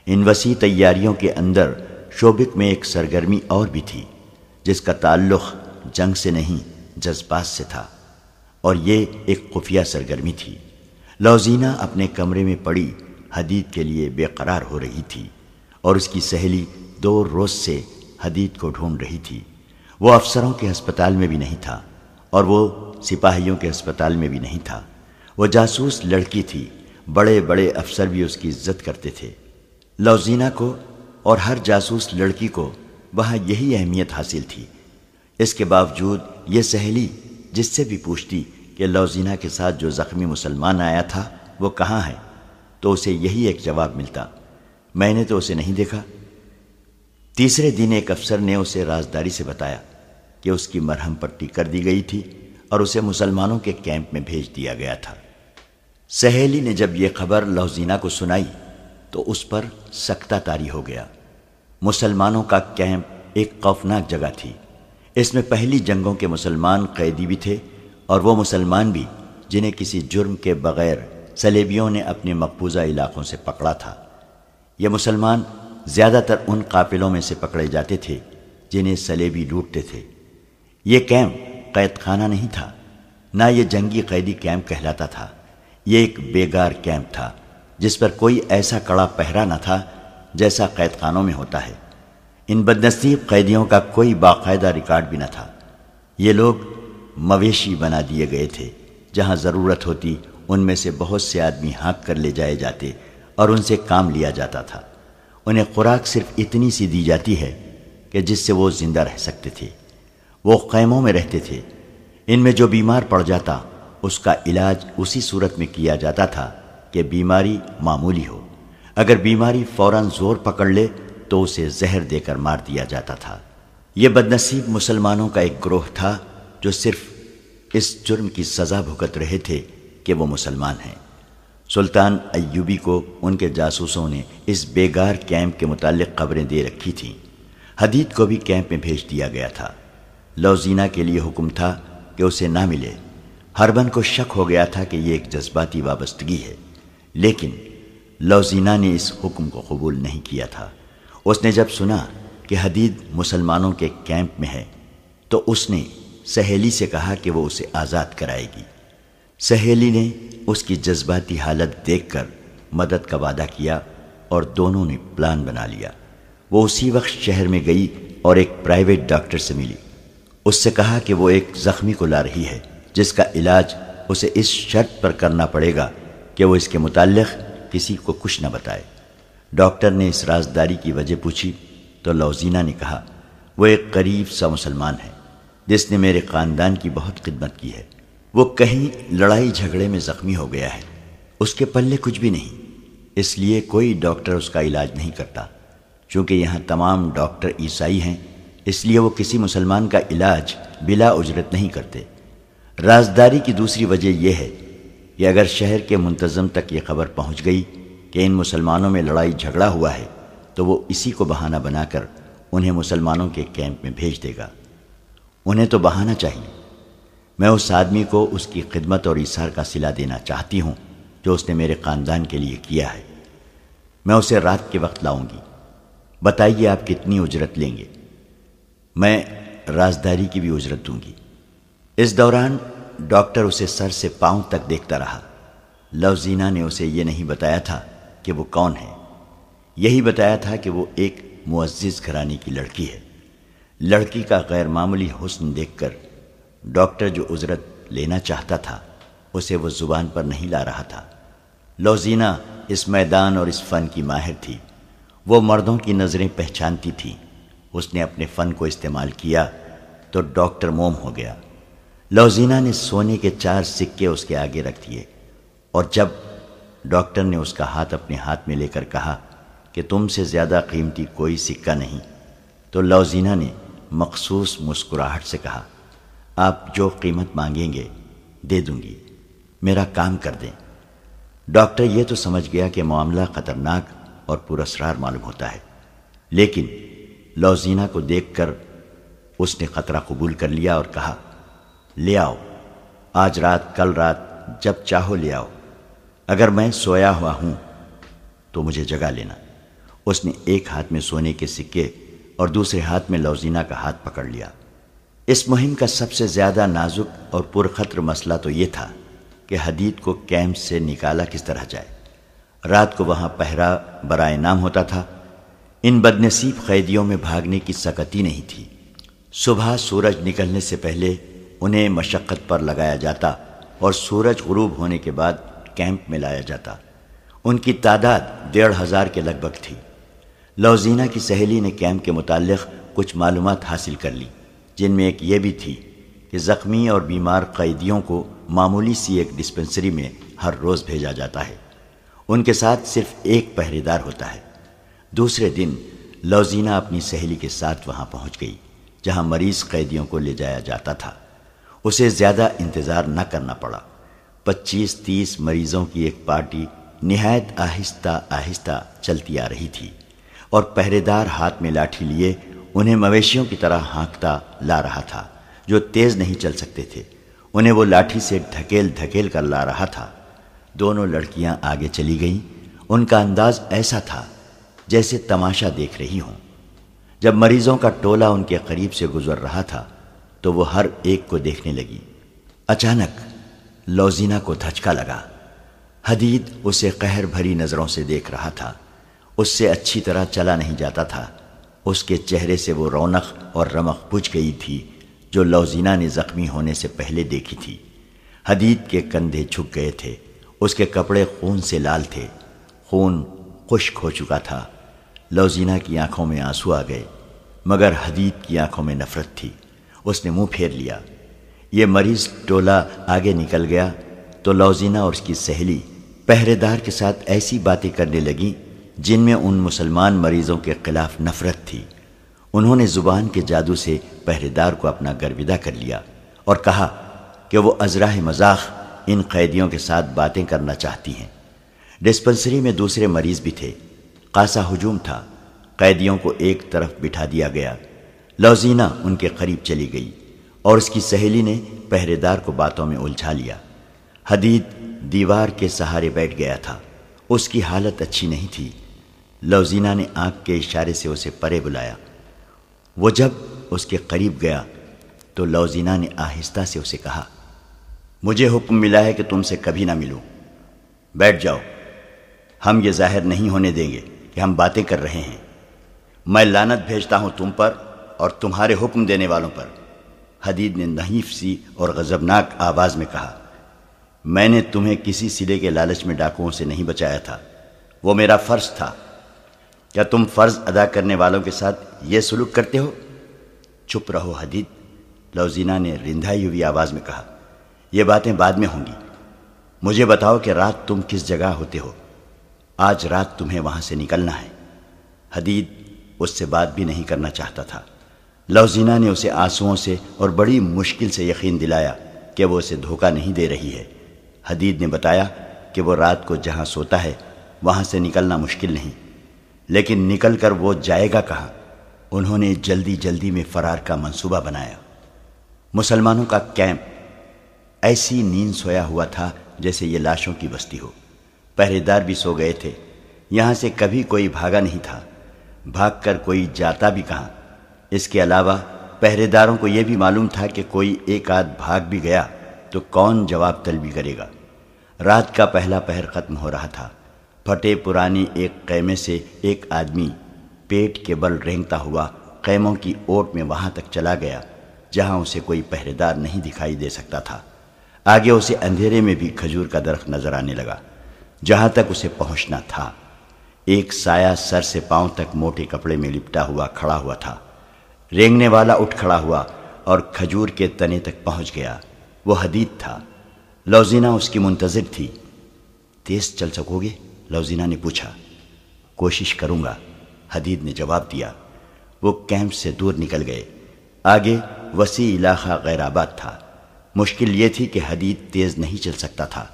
ان وسیع تیاریوں کے اندر شوبک میں ایک سرگرمی اور بھی تھی جس کا تعلق جنگ سے نہیں جذبات سے تھا، اور یہ ایک خفیہ سرگرمی تھی۔ لوزینہ اپنے کمرے میں پڑی حدید کے لیے بے قرار ہو رہی تھی اور اس کی سہیلی 2 روز سے حدید کو ڈھونڈ رہی تھی۔ وہ افسروں کے ہسپتال میں بھی نہیں تھا اور وہ سپاہیوں کے ہسپتال میں بھی نہیں تھا۔ وہ جاسوس لڑکی تھی، بڑے بڑے افسر بھی اس کی عزت کرتے تھے۔ لوزینہ کو اور ہر جاسوس لڑکی کو وہاں یہی اہمیت حاصل تھی۔ اس کے باوجود یہ سہیلی جس سے بھی پوچھتی کہ لوزینہ کے ساتھ جو زخمی مسلمان آیا تھا وہ کہاں ہے، تو اسے یہی ایک جواب ملتا، میں نے تو اسے نہیں دیکھا۔ تیسرے دن ایک افسر نے اسے رازداری سے بتایا کہ اس کی مرہم پٹی کر دی گئی تھی اور اسے مسلمانوں کے کیمپ میں بھیج دیا گیا تھا۔ سہیلی نے جب یہ خبر لوزینہ کو سنائی تو اس پر سکتہ طاری ہو گیا۔ مسلمانوں کا کیمپ ایک خوفناک جگہ تھی۔ اس میں پہلی جنگوں کے مسلمان قیدی بھی تھے، اور وہ مسلمان بھی جنہیں کسی جرم کے بغیر صلیبیوں نے اپنے مقبوضہ علاقوں سے پکڑا تھا۔ یہ مسلمان زیادہ تر ان قافلوں میں سے پکڑے جاتے تھے جنہیں صلیبی لوٹتے تھے۔ یہ کیمپ قید خانہ نہیں تھا، نہ یہ جنگی قیدی کیمپ کہلاتا تھا۔ یہ ایک بیگار کیمپ تھا جس پر کوئی ایسا کڑا پہرا نہ تھا جیسا قید خانوں میں ہوتا ہے۔ ان بدنصیب قیدیوں کا کوئی باقاعدہ ریکارڈ بھی نہ تھا۔ یہ لوگ مویشی بنا دیے گئے تھے، جہاں ضرورت ہوتی ان میں سے بہت سے آدمی ہانک کر لے جائے جاتے اور ان سے کام لیا جاتا تھا۔ انہیں خوراک صرف اتنی سی دی جاتی ہے کہ جس سے وہ زندہ رہ سکتے تھے۔ وہ خیموں میں رہتے تھے۔ ان میں جو بیمار پڑ جاتا اس کا علاج اسی صورت میں کیا جاتا تھا کہ بیماری معمولی ہو۔ اگر بیماری فوراً زور پکڑ لے تو اسے زہر دے کر مار دیا جاتا تھا۔ یہ بدنصیب مسلمانوں کا ایک گروہ تھا جو صرف اس جرم کی سزا بھگت رہے تھے کہ وہ مسلمان ہیں۔ سلطان ایوبی کو ان کے جاسوسوں نے اس بیگار کیمپ کے متعلق خبریں دے رکھی تھیں۔ حدید کو بھی کیمپ میں بھیج دیا گیا تھا۔ لوزینہ کے لیے حکم تھا کہ اسے نہ ملے۔ ہربن کو شک ہو گیا تھا کہ یہ ایک جذباتی وابستگی ہے، لیکن لوزینہ نے اس حکم کو قبول نہیں کیا تھا۔ اس نے جب سنا کہ حدید مسلمانوں کے کیمپ میں ہے تو اس نے سہیلی سے کہا کہ وہ اسے آزاد کرائے گی۔ سہیلی نے اس کی جذباتی حالت دیکھ کر مدد کا وعدہ کیا اور دونوں نے پلان بنا لیا۔ وہ اسی وقت شہر میں گئی اور ایک پرائیویٹ ڈاکٹر سے ملی۔ اس سے کہا کہ وہ ایک زخمی کو لا رہی ہے جس کا علاج اسے اس شرط پر کرنا پڑے گا کہ وہ اس کے متعلق کسی کو کچھ نہ بتائے۔ ڈاکٹر نے اس رازداری کی وجہ پوچھی تو لوزینہ نے کہا، وہ ایک غریب سا مسلمان ہے جس نے میرے خاندان کی بہت خدمت کی ہے۔ وہ کہیں لڑائی جھگڑے میں زخمی ہو گیا ہے، اس کے پلے کچھ بھی نہیں، اس لیے کوئی ڈاکٹر اس کا علاج نہیں کرتا۔ چونکہ یہاں تمام ڈاکٹر عیسائی ہیں، اس لیے وہ کسی مسلمان کا علاج بلا اجرت نہیں کرتے۔ رازداری کی دوسری وجہ یہ ہے کہ اگر شہر کے منتظم تک یہ خبر پہنچ گئی کہ ان مسلمانوں میں لڑائی جھگڑا ہوا ہے تو وہ اسی کو بہانہ بنا کر انہیں مسلمانوں کے کیمپ میں بھیج دے گا۔ انہیں تو بہانہ چاہیے۔ میں اس آدمی کو اس کی خدمت اور ایثار کا صلہ دینا چاہتی ہوں جو اس نے میرے خاندان کے لیے کیا ہے۔ میں اسے رات کے وقت لاؤں گی۔ بتائیے آپ کتنی اجرت لیں گے؟ میں رازداری کی بھی اجرت دوں گی۔ اس دوران ڈاکٹر اسے سر سے پاؤں تک دیکھتا رہا۔ لوزینہ نے اسے یہ نہیں بتایا تھا کہ وہ کون ہے، یہی بتایا تھا کہ وہ ایک معزز گھرانے کی لڑکی ہے۔ لڑکی کا غیر معمولی حسن دیکھ کر ڈاکٹر جو اجرت لینا چاہتا تھا اسے وہ زبان پر نہیں لا رہا تھا۔ لوزینہ اس میدان اور اس فن کی ماہر تھی۔ وہ مردوں کی نظریں پہچانتی تھی۔ اس نے اپنے فن کو استعمال کیا تو ڈاکٹر موم ہو گیا۔ لوزینہ نے سونے کے 4 سکے اس کے آگے رکھ دیے، اور جب ڈاکٹر نے اس کا ہاتھ اپنے ہاتھ میں لے کر کہا کہ تم سے زیادہ قیمتی کوئی سکہ نہیں، تو لوزینہ نے مخصوص مسکراہٹ سے کہا، آپ جو قیمت مانگیں گے دے دوں گی، میرا کام کر دیں۔ ڈاکٹر یہ تو سمجھ گیا کہ معاملہ خطرناک اور پراسرار معلوم ہوتا ہے، لیکن لوزینہ کو دیکھ کر اس نے خطرہ قبول کر لیا اور کہا، لے آؤ، آج رات، کل رات، جب چاہو لے آؤ۔ اگر میں سویا ہوا ہوں تو مجھے جگا لینا۔ اس نے ایک ہاتھ میں سونے کے سکے اور دوسرے ہاتھ میں لوزینہ کا ہاتھ پکڑ لیا۔ اس مہم کا سب سے زیادہ نازک اور پرخطر مسئلہ تو یہ تھا کہ حدید کو کیمپ سے نکالا کس طرح جائے۔ رات کو وہاں پہرا برائے نام ہوتا تھا۔ ان بدنصیب قیدیوں میں بھاگنے کی سکتی نہیں تھی۔ صبح سورج نکلنے سے پہلے انہیں مشقت پر لگایا جاتا اور سورج غروب ہونے کے بعد کیمپ میں لایا جاتا۔ ان کی تعداد 1500 کے لگ بھگ تھی۔ لوزینہ کی سہیلی نے کیمپ کے متعلق کچھ معلومات حاصل کر لی، جن میں ایک یہ بھی تھی کہ زخمی اور بیمار قیدیوں کو معمولی سی ایک ڈسپنسری میں ہر روز بھیجا جاتا ہے۔ ان کے ساتھ صرف ایک پہرے دار ہوتا ہے۔ دوسرے دن لوزینہ اپنی سہیلی کے ساتھ وہاں پہنچ گئی جہاں مریض قیدیوں کو لے جایا جاتا تھا۔ اسے زیادہ انتظار نہ کرنا پڑا۔ 25-30 مریضوں کی ایک پارٹی نہایت آہستہ آہستہ چلتی آ رہی تھی، اور پہرے دار ہاتھ میں لاٹھی لیے انہیں مویشیوں کی طرح ہانکتا لا رہا تھا جو تیز نہیں چل سکتے تھے۔ انہیں وہ لاٹھی سے دھکیل دھکیل کر لا رہا تھا۔ دونوں لڑکیاں آگے چلی گئیں۔ ان کا انداز ایسا تھا جیسے تماشا دیکھ رہی ہوں۔ جب مریضوں کا ٹولہ ان کے قریب سے گزر رہا تھا تو وہ ہر ایک کو دیکھنے لگی۔ اچانک لوزینہ کو دھچکا لگا۔ حدید اسے قہر بھری نظروں سے دیکھ رہا تھا۔ اس سے اچھی طرح چلا نہیں جاتا تھا۔ اس کے چہرے سے وہ رونق اور رمق بجھ گئی تھی جو لوزینہ نے زخمی ہونے سے پہلے دیکھی تھی۔ حدید کے کندھے جھک گئے تھے۔ اس کے کپڑے خون سے لال تھے۔ خون خشک ہو چکا تھا۔ لوزینہ کی آنکھوں میں آنسو آ گئے، مگر حدید کی آنکھوں میں نفرت تھی۔ اس نے منہ پھیر لیا۔ یہ مریض ٹولہ آگے نکل گیا تو لوزینہ اور اس کی سہیلی پہرے دار کے ساتھ ایسی باتیں کرنے لگیں جن میں ان مسلمان مریضوں کے خلاف نفرت تھی۔ انہوں نے زبان کے جادو سے پہرے دار کو اپنا گرویدہ کر لیا اور کہا کہ وہ ازراہ مذاق ان قیدیوں کے ساتھ باتیں کرنا چاہتی ہیں۔ ڈسپنسری میں دوسرے مریض بھی تھے۔ خاصا ہجوم تھا۔ قیدیوں کو ایک طرف بٹھا دیا گیا۔ لوزینہ ان کے قریب چلی گئی اور اس کی سہیلی نے پہرے دار کو باتوں میں الجھا لیا۔ حدید دیوار کے سہارے بیٹھ گیا تھا۔ اس کی حالت اچھی نہیں تھی۔ لوزینہ نے آنکھ کے اشارے سے اسے پرے بلایا۔ وہ جب اس کے قریب گیا تو لوزینہ نے آہستہ سے اسے کہا، مجھے حکم ملا ہے کہ تم سے کبھی نہ ملوں۔ بیٹھ جاؤ۔ ہم یہ ظاہر نہیں ہونے دیں گے کہ ہم باتیں کر رہے ہیں۔ میں لعنت بھیجتا ہوں تم پر اور تمہارے حکم دینے والوں پر۔ حدید نے نحیف سی اور غضبناک آواز میں کہا، میں نے تمہیں کسی سلے کے لالچ میں ڈاکوؤں سے نہیں بچایا تھا۔ وہ میرا فرض تھا۔ کیا تم فرض ادا کرنے والوں کے ساتھ یہ سلوک کرتے ہو؟ چپ رہو حدید، لوزینہ نے رندھائی ہوئی آواز میں کہا۔ یہ باتیں بعد میں ہوں گی۔ مجھے بتاؤ کہ رات تم کس جگہ ہوتے ہو؟ آج رات تمہیں وہاں سے نکلنا ہے۔ حدید اس سے بات بھی نہیں کرنا چاہتا تھا۔ لوزینہ نے اسے آنسوؤں سے اور بڑی مشکل سے یقین دلایا کہ وہ اسے دھوکہ نہیں دے رہی ہے۔ حدید نے بتایا کہ وہ رات کو جہاں سوتا ہے وہاں سے نکلنا مشکل نہیں، لیکن نکل کر وہ جائے گا کہاں؟ انہوں نے جلدی جلدی میں فرار کا منصوبہ بنایا۔ مسلمانوں کا کیمپ ایسی نیند سویا ہوا تھا جیسے یہ لاشوں کی بستی ہو۔ پہرے دار بھی سو گئے تھے۔ یہاں سے کبھی کوئی بھاگا نہیں تھا۔ بھاگ کر کوئی جاتا بھی کہاں؟ اس کے علاوہ پہرے داروں کو یہ بھی معلوم تھا کہ کوئی ایک آدھ بھاگ بھی گیا تو کون جواب طلبی کرے گا۔ رات کا پہلا پہر ختم ہو رہا تھا۔ پھٹے پرانی ایک خیمے سے ایک آدمی پیٹ کے بل رینگتا ہوا خیموں کی اوٹ میں وہاں تک چلا گیا جہاں اسے کوئی پہرے دار نہیں دکھائی دے سکتا تھا۔ آگے اسے اندھیرے میں بھی کھجور کا درخت نظر آنے لگا جہاں تک اسے پہنچنا تھا۔ ایک سایہ سر سے پاؤں تک موٹے کپڑے میں لپٹا ہوا کھڑا ہوا تھا۔ رینگنے والا اٹھ کھڑا ہوا اور کھجور کے تنے تک پہنچ گیا۔ وہ حدید تھا۔ لوزینہ اس کی منتظر تھی۔ تیز چل سکو گے؟ لوزینہ نے پوچھا۔ کوشش کروں گا، حدید نے جواب دیا۔ وہ کیمپ سے دور نکل گئے۔ آگے وسیع علاقہ غیر آباد تھا۔ مشکل یہ تھی کہ حدید تیز نہیں چل سکتا تھا۔